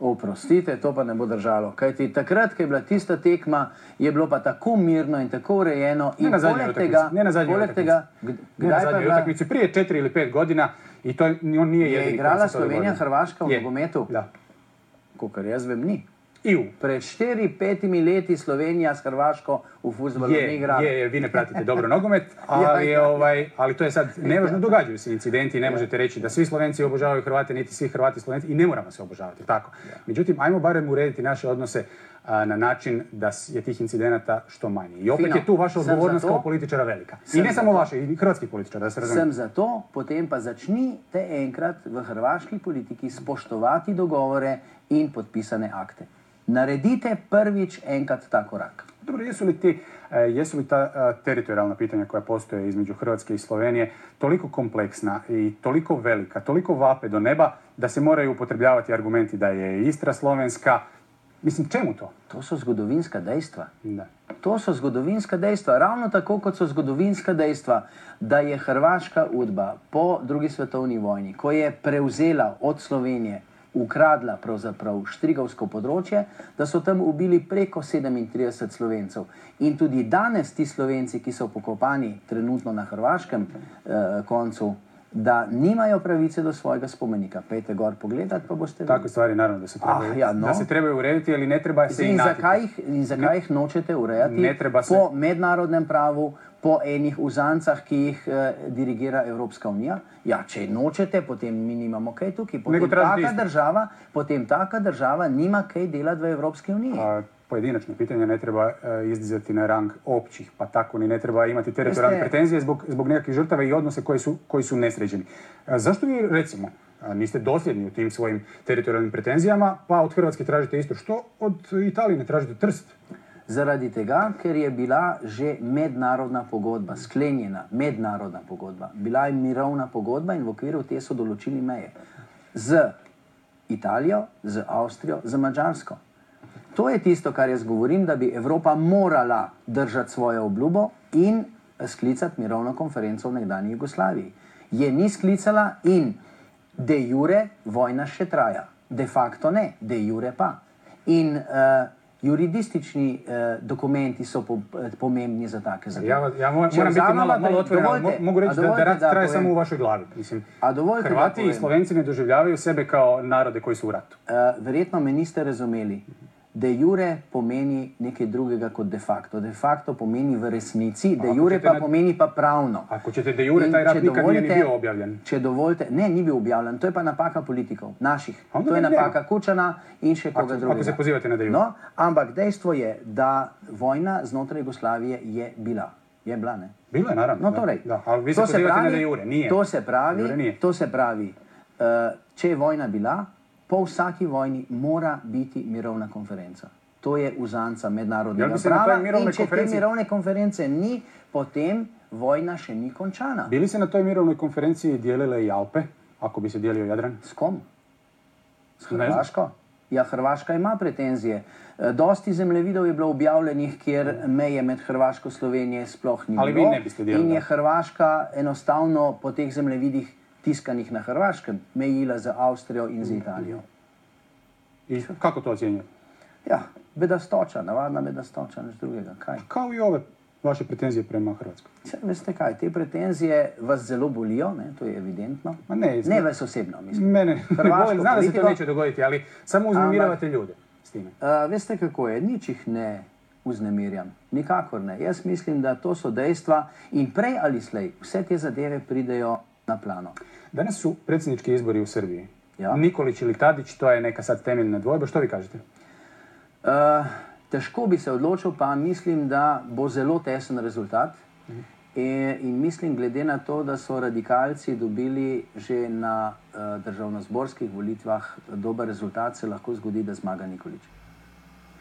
Oprostite, to pa ne bo držalo. Kajti takrat, ko je bila tista tekma, je bilo pa tako mirno in tako urejeno. Ne na zadnjoj utakmici. Prije 4 ili 5 godina i to on nije jedini. Je igrala Slovenija Hrvaška v nogometu? Da. Kakor jaz vem, ni. EU. Pred 4-5 leti Slovenija s Hrvaško v fudbalu ni igrala. Vi ne pratite dobro nogomet, ali to je sad nevažno, događaju se incidenti, ne možete reći da svi Slovenci obožavaju Hrvate, niti svi Hrvati Slovenci i ne moramo se obožavati, tako. Međutim, ajmo barem urediti naše odnose na način da je tih incidenata što manje. I opet je tu vaša odgovornost kao političara velika. I ne samo vaša, i hrvatskih političara, da se razumije. Sem za to, potem pa začnite enkrat v hrvaški politiki spoštovati dogovore in podpisane akte. Naredite prvič enkrat ta korak. Dobro, jesu li ta teritorijalna pitanja koja postoje između Hrvatske i Slovenije toliko kompleksna i toliko velika, toliko vape do neba da se moraju upotrebljavati argumenti da je Istra slovenska? Mislim, čemu to? To so zgodovinska dejstva. Da. To so zgodovinska dejstva. Ravno tako, kot so zgodovinska dejstva, da je hrvaška udba po drugi svetovni vojni, ko je prevzela od Slovenije, ukradla pravzaprav Štrigovsko področje, da so tam ubili preko 37 Slovencev. In tudi danes ti Slovenci, ki so pokopani trenutno na hrvaškem koncu, da nimajo pravice do svojega spomenika. Pejte gor pogledat, pa boste... Takve stvari naravno da se trebaju urediti, ali ne treba se inatiti. In zakaj jih nočete urejati? Po mednarodnem pravu, po enih uzancah, ki jih dirigira Evropska unija? Ja, če nočete, potem mi nimamo kaj tukaj. Potem taka država nima kaj delati v Evropski uniji. Pojedinačno pitanje ne treba izdizati na rang općih, pa tako ni ne treba imati teritorijalne pretenzije zbog nekakvih žrtava i odnose koji su nesređeni. Zašto vi, recimo, niste dosljedni u tim svojim teritorijalnim pretenzijama, pa od Hrvatske tražite isto? Što od Italije ne tražite Trst? Zaradi tega, ker je bila že mednarodna pogodba, sklenjena mednarodna pogodba. Bila je mirovna pogodba in v okviru te so določili meje. Z Italijo, z Avstrijo, z Madžarsko. To je tisto, kar jaz govorim, da bi Evropa morala držati svojo obljubo in sklicati mirovno konferenco v nekdanji Jugoslaviji. Je ni sklicala in de jure vojna še traja. De facto ne, de jure pa. In juridistični dokumenti so pomembni za take zadeve. Ja moram biti malo otvoren, mogu reći da rat traje samo u vašoj glavi. Mislim, Hrvati i Slovenci ne doživljavaju sebe kao narode koji su u ratu. Verjetno me niste razumeli. De jure pomeni nekaj drugega kot de facto. De facto pomeni v resnici, de jure pa pomeni pa pravno. Ako ćete de jure, taj rat nikad nije ni bio objavljen. Če dovolite, ne, ni bil objavljen. To je pa napaka politikov, naših. To je napaka Kučana in še koga drugega. Ako se pozivate na de jure. No, ampak dejstvo je, da vojna znotraj Jugoslavije je bila. Je bila, ne? Bilo je, naravno. No, torej. Da, ali vi se pozivate na de jure, nije. To se pravi, če je vojna bila, po vsaki vojni mora biti mirovna konferenca. To je uzanca mednarodnega prava in če te mirovne konference ni, potem vojna še ni končana. Bi li se na toj mirovnoj konferenciji dijelile i Alpe, ako bi se dijelio Jadran? S kom? S Hrvaško? Ja, Hrvaška ima pretenzije. Dosti zemljevidov je bilo objavljenih, kjer meje med Hrvaško in Slovenijo sploh ni bilo. Ali vi ne biste delali? In je Hrvaška enostavno po teh zemljevidih tiskanih na Hrvaškem mejila z Avstrijo in z Italijo. I kako to ocjenjujete? Ja, bedastoča, navadna bedastoča, nič drugega. Kaj? Kao i ove vaše pretenzije prema Hrvatskoj. Veste kaj, te pretenzije vas zelo bolijo, ne? To je evidentno. Ma ne, Ne vas osebno, mislim. Mene, Hrvaško znam da se to politiko- neće dogoditi, ali samo uznemiravate ljude s time. Veste kako je, nič jih ne vznemirjam, nikakor ne. Jaz mislim, da to so dejstva in prej ali slej vse te zadeve pridejo na plano. Danas su predsjednički izbori u Srbiji. Ja. Nikolić ili Tadić, to je neka sad temeljna dvojba. Što vi kažete? Težko bi se odločil, pa mislim, da bo zelo tesen rezultat. In mislim, glede na to, da so radikalci dobili že na državnozborskih volitvah dober rezultat, se lahko zgodi, da zmaga Nikolić.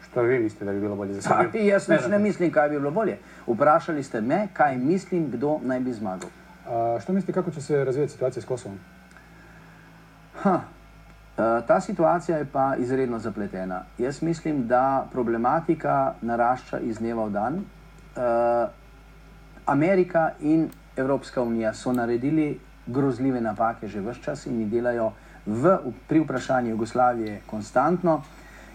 Što vi mislite da bi bilo bolje za Pa, Srbiju? jaz ne mislim, kaj bi bilo bolje. Vprašali ste me, kaj mislim, kdo naj bi zmagal. Što mislite kako će se razvijati situacija s Kosovom? Ta situacija je pa izredno zapletena. Jaz mislim, da problematika narašča iz dneva v dan. Amerika in Evropska unija so naredili grozljive napake že ves čas in jih delajo pri vprašanju Jugoslavije konstantno.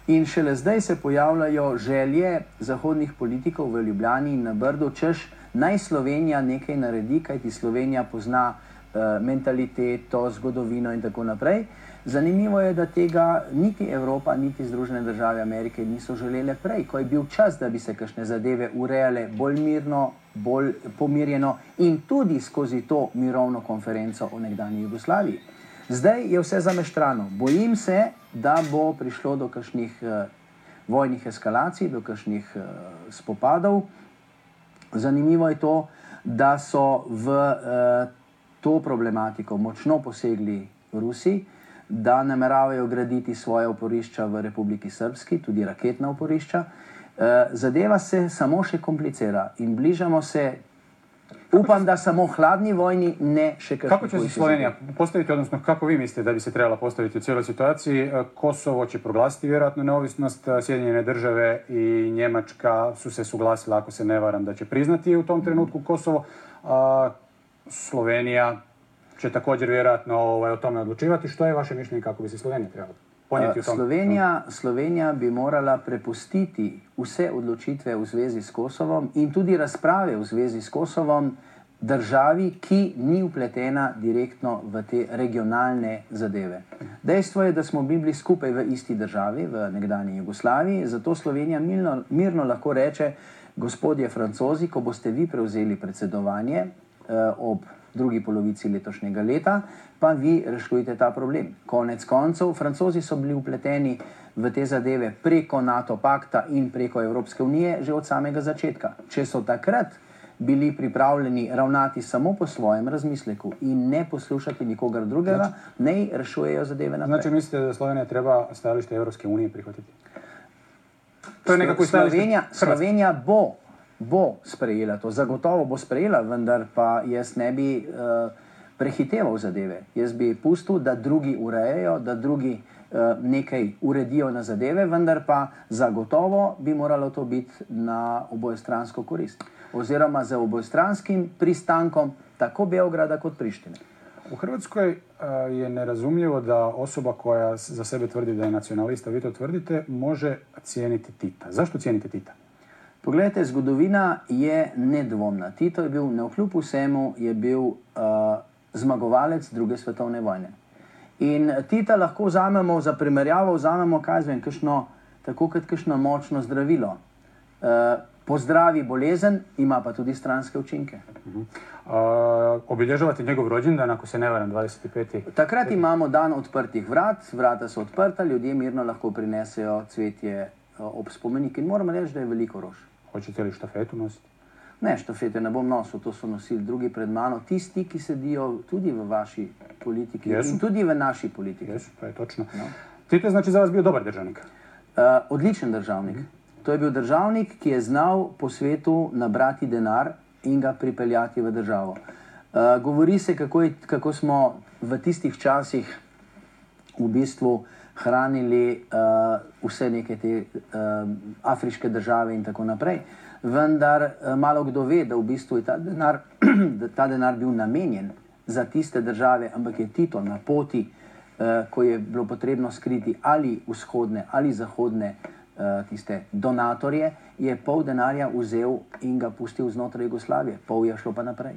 In šele zdaj se pojavljajo želje zahodnih politikov v Ljubljani in na Brdu, češ naj Slovenija nekaj naredi, kajti Slovenija pozna mentaliteto, zgodovino in tako naprej. Zanimivo je, da tega niti Evropa, niti Združene države Amerike niso želele prej, ko je bil čas, da bi se kakšne zadeve urejale bolj mirno, bolj pomirjeno in tudi skozi to mirovno konferenco o nekdanji Jugoslaviji. Zdaj je vse zameštrano. Bojim se, da bo prišlo do kakšnih vojnih eskalacij, do kakšnih spopadov. Zanimivo je to, da so v to problematiko močno posegli Rusi, da nameravajo graditi svoje oporišča v Republiki Srpski, tudi raketna oporišča. Zadeva se samo še komplicira in bližamo se, upam, da samo hladni vojni, ne še kakšni. Kako će se Slovenija postaviti, odnosno kako vi mislite da bi se trebala postaviti u cijeloj situaciji? Kosovo će proglasiti vjerojatno neovisnost, Sjedinjene države i Njemačka su se suglasile, ako se ne varam, da će priznati u tom trenutku Kosovo. Slovenija će također vjerojatno o tome odlučivati. Što je vaše mišljenje kako bi se Slovenija trebala ponijeti u tom? Slovenija bi morala prepustiti vse odločitve v zvezi s Kosovom in tudi razprave v zvezi s Kosovom državi, ki ni vpletena direktno v te regionalne zadeve. Dejstvo je, da smo bili skupaj v isti državi, v nekdanji Jugoslaviji, zato Slovenija mirno lahko reče, gospodje Francozi, ko boste vi prevzeli predsedovanje ob drugi polovici letošnjega leta, pa vi rešujete ta problem. Konec koncev, Francozi so bili vpleteni v te zadeve preko NATO pakta in preko Evropske unije že od samega začetka. Če so takrat bili pripravljeni ravnati samo po svojem razmisleku in ne poslušati nikogar drugega, naj rešujejo zadeve naprej. Znači mislite da Slovenija treba stajalište Evropske unije prihvatiti? To je nekako stajalište Slovenija bo sprejela to, zagotovo bo sprejela, vendar pa jaz ne bi prehiteval zadeve. Jaz bi pustil, da drugi urejajo, da drugi nekaj uredijo na zadeve, vendar pa zagotovo bi moralo to biti na obojestransko korist. Oziroma za obojestranskim pristankom tako Beograda kot Prištine. U Hrvatskoj je nerazumljivo da osoba koja za sebe tvrdi da je nacionalista, vi to tvrdite, može cijeniti Tita. Zašto cijenite Tita? Poglejte, zgodovina je nedvomna. Tito je bil, navkljub vsemu, je bil zmagovalec druge svetovne vojne. In Tita lahko vzamemo za primerjavo, vzamemo tako kot kakšno močno zdravilo. Pozdravi bolezen, ima pa tudi stranske učinke. Obilježavate njegov rođendan, ako se ne varam, 25. Takrat imamo dan odprtih vrat, vrata so odprta, ljudje mirno lahko prinesejo cvetje ob spomenik in moramo reči, da je veliko rož. Hoćete li štafetu nositi? Ne, štafete ne bom nosil, to so nosili drugi pred mano, tisti, ki sedijo tudi v vaši politiki in tudi v naši politiki. Jesu, to je točno. No. Tito je znači za vas bio dobar državnik? Odličen državnik. To je bil državnik, ki je znal po svetu nabrati denar in ga pripeljati v državo. Govori se, kako smo v tistih časih v bistvu hranili vse neke te afriške države in tako naprej. Vendar malo kdo ve, da v bistvu je ta denar bil namenjen za tiste države, ampak je Tito na poti, ko je bilo potrebno skriti ali vzhodne ali zahodne tiste donatorje, je pol denarja vzel in ga pustil znotraj Jugoslavije, pol je šlo pa naprej.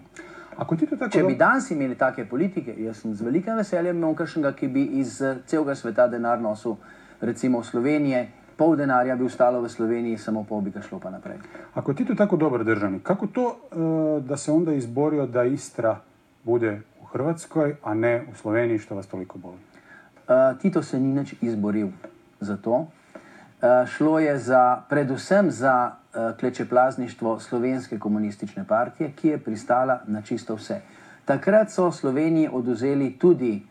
Če bi danes imeli take politike, jaz sem z velikim veseljem imel kakšnega, ki bi iz celega sveta denar nosil, recimo v Slovenije, pol denarja bi ostalo v Sloveniji, samo pol bi ga šlo pa naprej. Ako je Tito tako dobar državnik, kako to da se onda izborio da Istra bude u Hrvatskoj, a ne u Sloveniji, što vas toliko boli? Tito se ni nič izboril za to. Šlo je predvsem za klečeplazništvo Slovenske komunistične partije, ki je pristala na čisto vse. Takrat so Sloveniji oduzeli tudi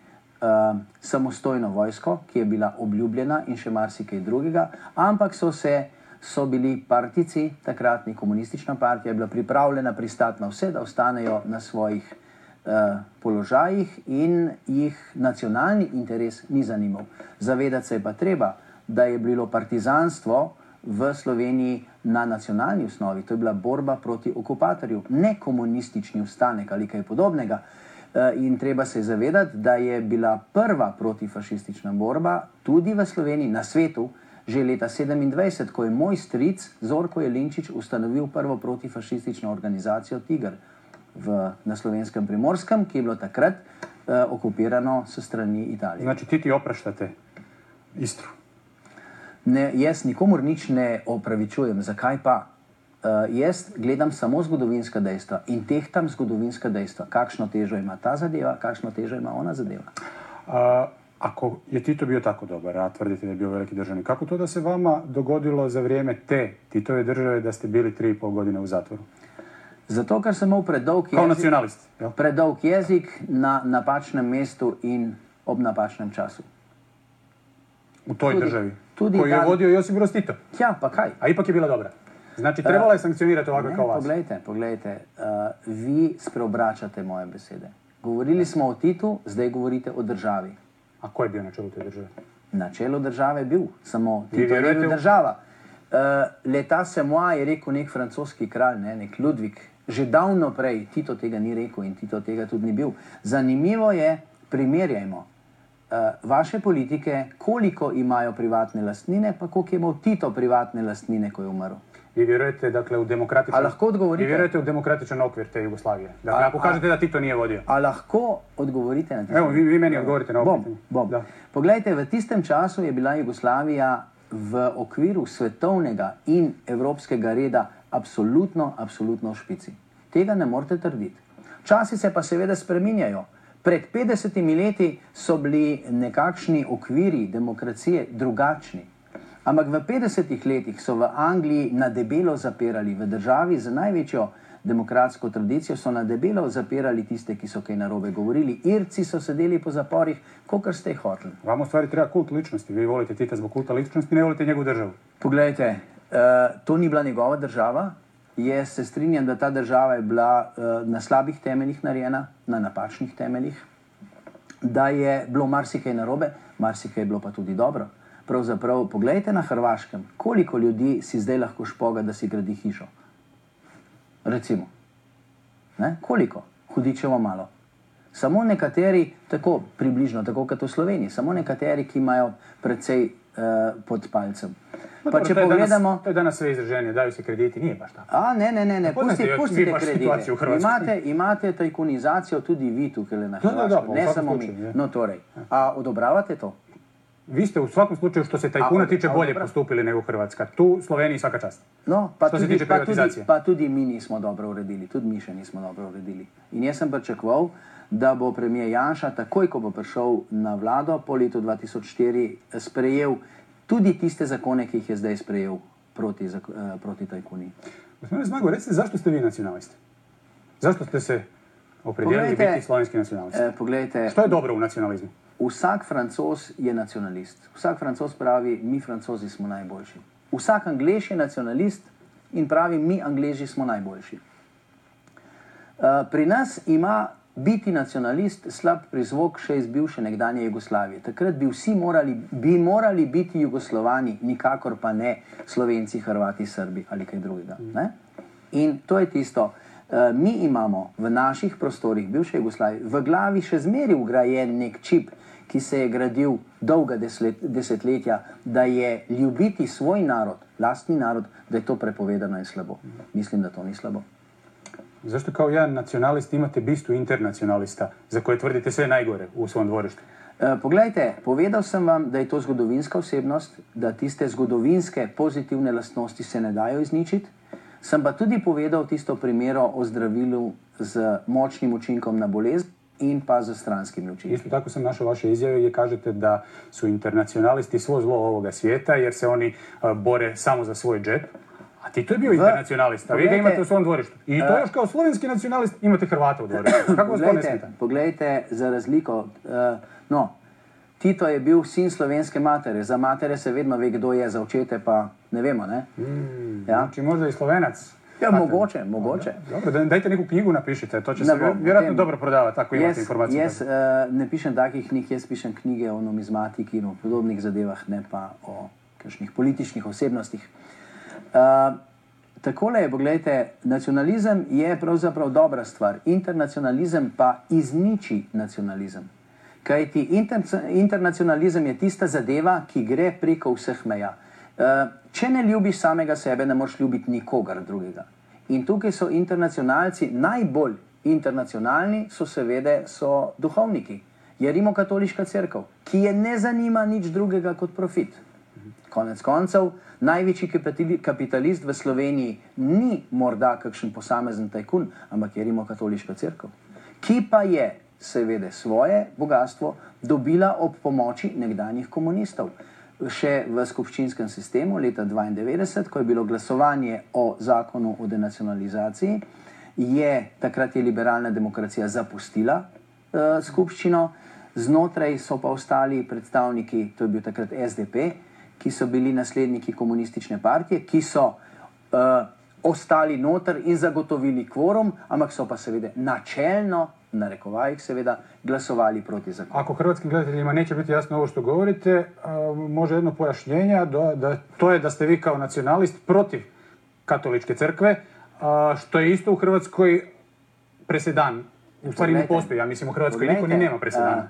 samostojno vojsko, ki je bila obljubljena in še marsikaj drugega, ampak so bili partijci, takratni komunistična partija je bila pripravljena pristati na vse, da ostanejo na svojih položajih in jih nacionalni interes ni zanimal. Zavedati se je pa treba, da je bilo partizanstvo v Sloveniji na nacionalni osnovi. To je bila borba proti okupatorju, ne komunistični ustanek ali kaj podobnega. In treba se zavedati, da je bila prva protifašistična borba tudi v Sloveniji, na svetu, že leta 1927, ko je moj stric Zorko Jelinčič ustanovil prvo protifašistično organizacijo Tiger na Slovenskem Primorskem, ki je bilo takrat okupirano s strani Italije. Znači ti opraštate Istru? Ne, jaz nikomur nič ne opravičujem. Zakaj pa? Jaz gledam samo zgodovinska dejstva in tehtam zgodovinska dejstva. Kakšno težo ima ta zadeva, kakšno težo ima ona zadeva. Ako je Tito bio tako dobar, a tvrdite da je bio veliki državnik, kako to da se vama dogodilo za vrijeme te Titove države da ste bili 3,5 godine u zatvoru? Zato, ker sem imel predolg jezik na napačnem mestu in ob napačnem času. U toj državi? Koju je vodio Josip Broz Tito? Ja, pa kaj? A ipak je bila dobra. Znači, trebala je sankcionirati ovako kao vas. Poglejte, vi spreobračate moje besede. Govorili smo o Titu, zdaj govorite o državi. A ko je bio na čelu te države? Na čelu države je bil, samo Tito je bil država. L'état c'est moi je rekel nek francoski kralj, nek Ludvik. Že davno prej Tito tega ni rekel in Tito tega tudi ni bil. Zanimivo je, primerjajmo vaše politike, koliko imajo privatne lastnine, pa koliko je imel Tito privatne lastnine, ko je umrl. Vi vjerujete dakle u demokratičan okvir te Jugoslavije? Dakle, ako kažete da Tito nije vodio. A lahko odgovorite na to? Evo, vi meni odgovorite na ovo pitanje. Bom. Poglejte, v tistem času je bila Jugoslavija v okviru svetovnega in evropskega reda absolutno v špici. Tega ne morete trditi. Časi se pa seveda spreminjajo. Pred 50 leti so bili nekakšni okviri demokracije drugačni. Ampak v 50 letih so v Angliji na debelo zapirali, v državi z največjo demokratsko tradicijo so na debelo zapirali tiste, ki so kaj narobe govorili. Irci so sedeli po zaporih, kakor ste jih hoteli. Vam u stvari treba kult ličnosti. Vi volite Tita zbog kulta ličnosti, ne volite njegovu državu. Poglejte, to ni bila njegova država. Jaz se strinjam, da ta država je bila na slabih temeljih narejena, na napačnih temeljih, da je bilo marsikaj narobe, marsikaj je bilo pa tudi dobro. Pravzaprav, poglejte na Hrvaškem, koliko ljudi si zdaj lahko špoga, da si gradi hišo. Recimo. Koliko? Hudičevo malo. Samo nekateri, tako približno, tako kot v Sloveniji, samo nekateri, ki imajo precej pod palcem. Pa če pogledamo... To je danas sve izraženje, daju se krediti, nije baš tako. Ne, pustite kredite. Imate tajkunizacijo tudi vi tukaj na Hrvaškem, ne samo mi. No torej, a odobravate to? Vi ste u svakom slučaju što se tajkuna tiče bolje postupili nego Hrvatska. Tu Sloveniji svaka čast. No, pa tudi mi nismo dobro uredili. Tudi mi še nismo dobro uredili. In jaz sem pričakoval, da bo premijer Janša takoj, ko bo prišel na vlado po letu 2004, sprejel tudi tiste zakone, ki jih je zdaj sprejel proti tajkuni. Gospodine Zmago, recite zašto ste vi nacionalist? Zašto ste se opredijelili biti slovenski nacionalist? Poglejte, što je dobro u nacionalizmu? Vsak Francoz je nacionalist. Vsak Francoz pravi, mi Francozi smo najboljši. Vsak Anglež je nacionalist in pravi, mi Angleži smo najboljši. Pri nas ima biti nacionalist slab prizvok še iz bivše nekdanje Jugoslavije. Takrat bi morali biti Jugoslovani, nikakor pa ne Slovenci, Hrvati, Srbi ali kaj drugega. Ne? In to je tisto. Mi imamo v naših prostorih bivše Jugoslavije v glavi še zmeraj vgrajen nek čip, ki se je gradil dolga desetletja, da je ljubiti svoj narod, lastni narod, da je to prepovedano in slabo. Mislim, da to ni slabo. Zašto kao jedan nacionalist imate bistu internacionalista, za koje tvrdite sve najgore u svom dvorištu? Poglejte, povedal sem vam, da je to zgodovinska osebnost, da tiste zgodovinske pozitivne lastnosti se ne dajo izničiti. Sem pa tudi povedal tisto primero o zdravilu z močnim učinkom na bolezen in pa z stranskimi učinki. Isto tako sam našao vaše izjave gdje kažete da su internacionalisti svo zlo ovoga svijeta jer se oni bore samo za svoj džep. A Tito je bio internacionalist, a vi ga imate u svom dvorištu. I to još kao slovenski nacionalist imate Hrvata u dvorištu. Kako vas to ne smeta? Poglejte, za razliko, Tito je bil sin slovenske matere. Za matere se vedno ve, kdo je, za očete pa ne vemo, ne? Ja? Znači možda i Slovenac. Ja, mogoče. Dobro, dajte neku knjigu napišite, to će se vjerojatno dobro prodavati, tako imate informacije. Jaz ne pišem takih knjig, jaz pišem knjige o numizmatiki in o podobnih zadevah, ne pa o kakšnih političnih osebnostih. Takole je, pogledajte, nacionalizem je pravzaprav dobra stvar, internacionalizem pa izniči nacionalizem. Kajti internacionalizem je tista zadeva, ki gre preko vseh meja. Če ne ljubiš samega sebe, ne moreš ljubiti nikogar drugega. In tukaj so internacionalci, najbolj internacionalni so duhovniki. Je Rimokatoliška cerkev, ki je ne zanima nič drugega kot profit. Konec koncev, največji kapitalist v Sloveniji ni morda kakšen posamezen tajkun, ampak je Rimokatoliška cerkev, ki pa je seveda svoje bogatstvo dobila ob pomoči nekdanjih komunistov. Še v skupščinskem sistemu leta 1992, ko je bilo glasovanje o zakonu o denacionalizaciji, takrat je liberalna demokracija zapustila skupščino, znotraj so pa ostali predstavniki, to je bil takrat SDP, ki so bili nasledniki komunistične partije, ki so ostali noter in zagotovili kvorum, ampak so pa seveda načelno, narekovajih seveda, glasovali proti zakonu. Ako hrvatskim gledateljima neće biti jasno ovo što govorite, može jedno pojašnjenje, to je da ste vi kao nacionalist protiv katoličke crkve, što je isto u Hrvatskoj presedan. U stvari ne postoji, ja mislim u Hrvatskoj niko ni nema presedana.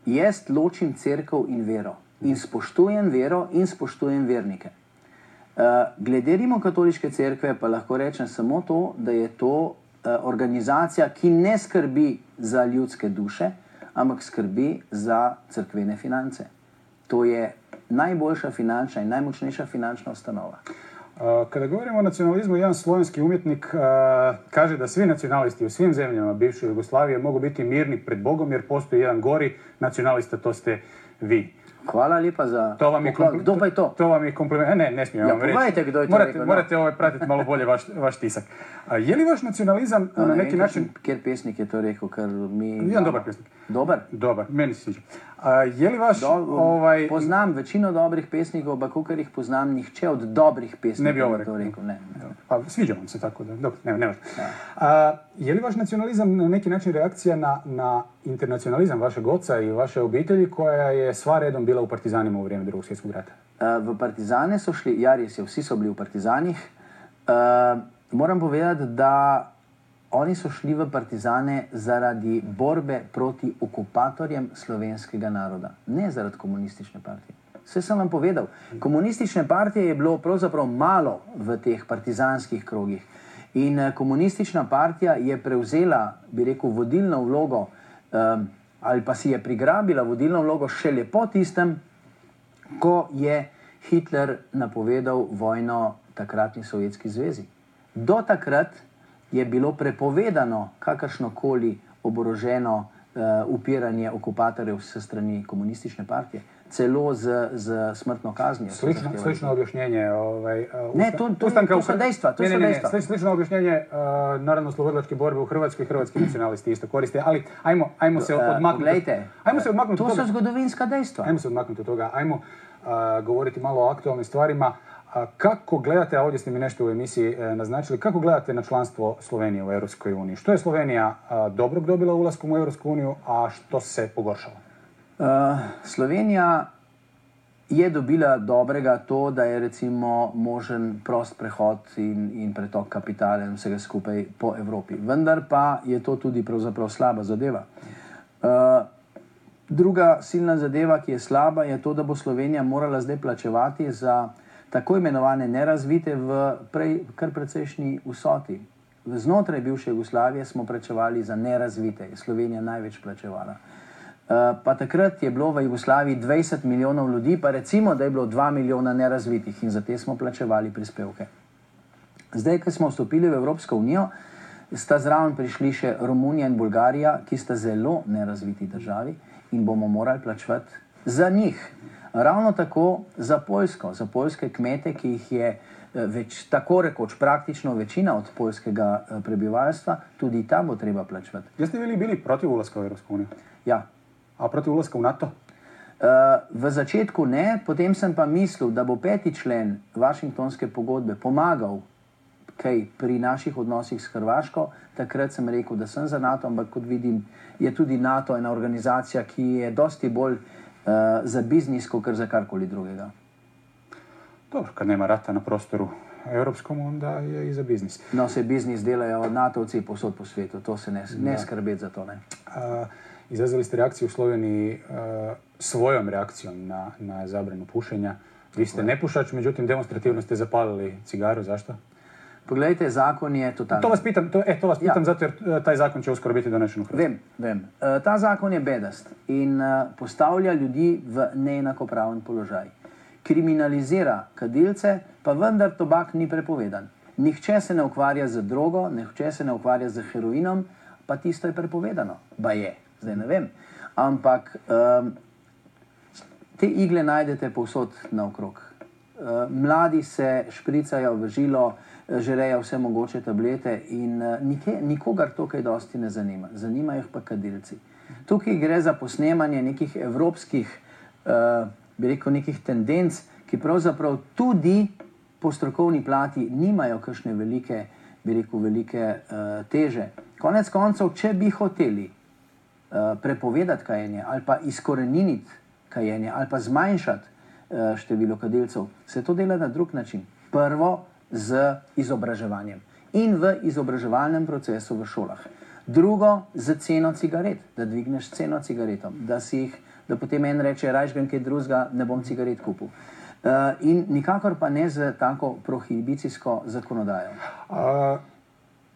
Jaz ločim cerkev in vero. In spoštujem vero in spoštujem vernike. Glede Rimokatoliške cerkve pa lahko rečem samo to, da je to organizacija, ki ne skrbi za ljudske duše, ampak skrbi za crkvene finance. To je najboljša finančna in najmočnejša finančna ustanova. Kada govorimo o nacionalizmu, jedan slovenski umjetnik kaže da svi nacionalisti u svim zemljama bivše Jugoslavije mogu biti mirni pred Bogom jer postoji jedan gori nacionalista, to ste vi. Hvala lepa za poklon. Kdo pa je to? To vam je kompliment. Ne smijem vam reći. Pogledajte kdo je to rekao. Morate pratiti malo bolje vaš tisak. Je li vaš nacionalizam na neki način... Kjer pesnik je to rekao? Jedan dobar pesnik. Dobar? Dobar, meni se sviđa. Je li vaš... Poznam večino dobrih pesnikov, pa kakor jih poznam, nihče od dobrih pesnikov je to rekao. Ne. Pa sviđa vam se tako da... Dobro, ne važno. Je li vaš nacionalizam na neki način reakcija na internacionalizam vašeg oca i vaše obitelji koja je sva redom bila u partizanima u vrijeme Drugog svjetskog rata? V partizane so šli, res je, vsi so bili v partizanih. Moram povedati, da oni so šli v partizane zaradi borbe proti okupatorjem slovenskega naroda, ne zaradi komunistične partije. Vse sem vam povedal, komunistične partije je bilo pravzaprav malo v teh partizanskih krogih. In komunistična partija je prevzela, bi rekel, vodilno vlogo ali pa si je prigrabila vodilno vlogo šele po tistem, ko je Hitler napovedal vojno takratni Sovjetski zvezi. Do takrat je bilo prepovedano kakršnokoli oboroženo upiranje okupatorjev s strani komunistične partije, celo z smrtno kaznijo. Slično objašnjenje. Ne, to su dejstva. Slično objašnjenje narodno-oslobodilačke borbe u Hrvatskoj i hrvatski nacionalisti isto koriste, ali ajmo se odmaknuti. To su zgodovinska dejstva. Ajmo se odmaknuti od toga, ajmo govoriti malo o aktualnim stvarima. kako gledate, a ovdje ste mi nešto u emisiji naznačili, kako gledate na članstvo Slovenije u Europskoj uniji? Što je Slovenija dobrog dobila ulaskom u Europsku uniju, a što se pogoršalo? Slovenija je dobila dobrega to, da je recimo možen prost prehod in pretok kapitala in vsega skupaj po Evropi. Vendar pa je to tudi pravzaprav slaba zadeva. Druga silna zadeva, ki je slaba, je to, da bo Slovenija morala zdaj plačevati za tako imenovane nerazvite v kar precejšnji vsoti. Znotraj bivše Jugoslavije smo plačevali za nerazvite, je Slovenija največ plačevala. Pa takrat je bilo v Jugoslaviji 20 milijonov ljudi, pa recimo, da je bilo 2 milijona nerazvitih in za te smo plačevali prispevke. Zdaj, ko smo vstopili v Evropsko unijo, sta zraven prišli še Romunija in Bolgarija, ki sta zelo nerazviti državi in bomo morali plačevati za njih. Ravno tako za Poljsko, za poljske kmete, ki jih je tako rekoč praktično večina od poljskega prebivalstva, tudi ta bo treba plačevati. Jeste vi bili protiv ulaska v Evropsko unijo? Ja. A protiv ulaska v NATO? V začetku ne, potem sem pa mislil, da bo 5. člen Washingtonske pogodbe pomagal kaj pri naših odnosih s Hrvaško. Takrat sem rekel, da sem za NATO, ampak kot vidim, je tudi NATO ena organizacija, ki je dosti bolj za biznis, kot za karkoli drugega. Dobro, kad nema rata na prostoru evropskom, onda je i za biznis. No, se biznis delajo NATO-vci posod po svijetu, to se ne skrbeti za to, ne. Izazvali ste reakciju u Sloveniji svojom reakcijom na zabranu pušenja. Vi ste nepušač, međutim demonstrativno ste zapalili cigaru, zašto? Pogledajte, zakon je totalno... To vas pitam zato jer taj zakon će uskoro biti donešen u Hrvatskoj. Vem. Ta zakon je bedast in postavlja ljudi v neenakopraven položaj. Kriminalizira kadilce, pa vendar tobak ni prepovedan. Nihče se ne ukvarja z drogo, nihče se ne ukvarja z heroinom, pa tisto je prepovedano. Ba je, zdaj ne vem. Ampak te igle najdete povsod naokrog. Mladi se špricajo v žilo, žerejo vse mogoče tablete in nikogar to kaj dosti ne zanima. Zanimajo jih pa kadilci. Tukaj gre za posnemanje nekih evropskih, bi rekel, nekih tendenc, ki pravzaprav tudi po strokovni plati nimajo kakšne velike, bi rekel, velike teže. Konec koncev, če bi hoteli prepovedati kajenje ali pa izkoreniniti kajenje ali pa zmanjšati število kadilcev, se to dela na drug način. Prvo z izobraževanjem in v izobraževalnem procesu v šolah. Drugo z ceno cigaret, da dvigneš ceno cigaretom, da potem en reče, rajš grem kaj drugega, ne bom cigaret kupil. In nikakor pa ne z tako prohibicijsko zakonodajo.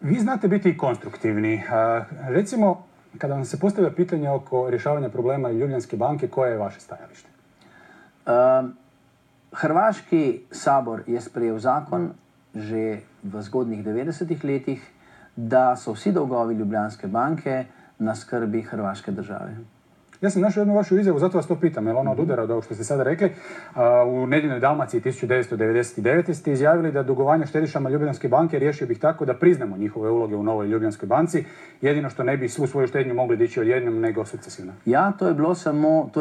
Vi znate biti konstruktivni. Recimo, kada vam se postavlja pitanje oko rješavanja problema Ljubljanske banke, koje je vaše stajalište? Hrvaški sabor je sprejel zakon že v zgodnjih 90-ih letih, da so vsi dolgovi Ljubljanske banke na skrbi Hrvaške države. Ja sam našao jednu vašu izjavu, zato vas to pitam, jer ona odudara od ovog što ste sada rekli. U Nedjeljnoj Dalmaciji 1999. ste izjavili da dugovanja štedišama Ljubljanske banke riješio bih tako da priznamo njihove uloge u novoj Ljubljanskoj banci, jedino što ne bi svu svoju štednju mogli dići odjednom nego sukcesivno. Ja, to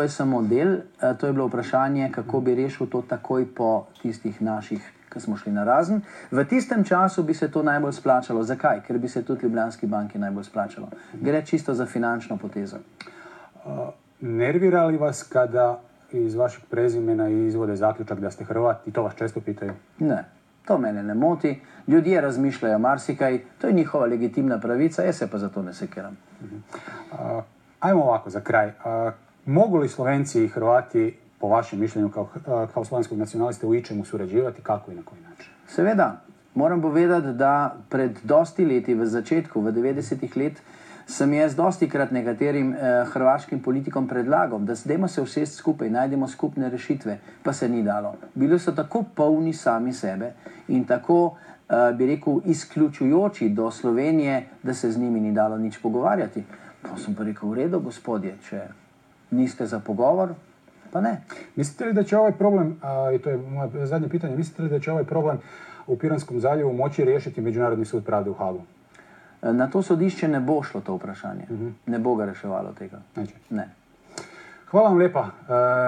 je samo del, to je bilo vprašanje, kako bi rešil to takoj po tistih naših, ko smo šli na razen. V tistem času bi se to najbolj splačalo. Zakaj? Ker bi se tudi Ljubljanski banki najbolj splačalo. Gre čisto za finančno potezo. Nervira li vas kada iz vašeg prezimena izvode zaključak da ste Hrvat i to vas često pitaju? Ne, to mene ne moti. Ljudje razmišljajo marsikaj, to je njihova legitimna pravica, jaz se pa za to ne sekiram. Ajmo ovako za kraj. Mogu li Slovenci i Hrvati, po vašem mišljenju kao slovenskog nacionaliste, u ičemu surađivati, kako i na koji način? Seveda, moram povedati, da pred dosti leti, v začetku, v 90-ih let, sem jaz dostikrat nekaterim hrvaškim politikom predlagal, da dajmo se usesti skupaj, najdemo skupne rešitve, pa se ni dalo. Bili so tako polni sami sebe in tako, bi rekel, izključujoči do Slovenije, da se z njimi ni dalo nič pogovarjati. Pa sem pa rekel, v redu, gospodje, če niste za pogovor, pa ne. Mislite li da će ovaj problem, i to je moje zadnje pitanje, mislite li da će ovaj problem u Piranskom zaljevu moći riješiti Međunarodni sud pravde u Hagu? Na to sodišče ne bo šlo to vprašanje. Ne bo ga reševalo tega. Neće. Ne. Hvala vam lijepa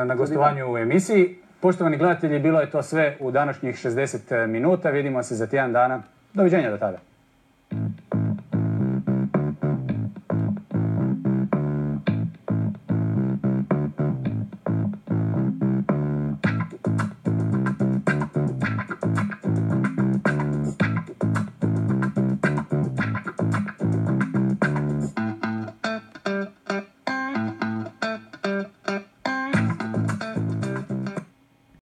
na gostovanju u emisiji. Poštovani gledatelji, bilo je to sve u današnjih 60 minuta. Vidimo se za tjedan dana. Doviđenja do tada.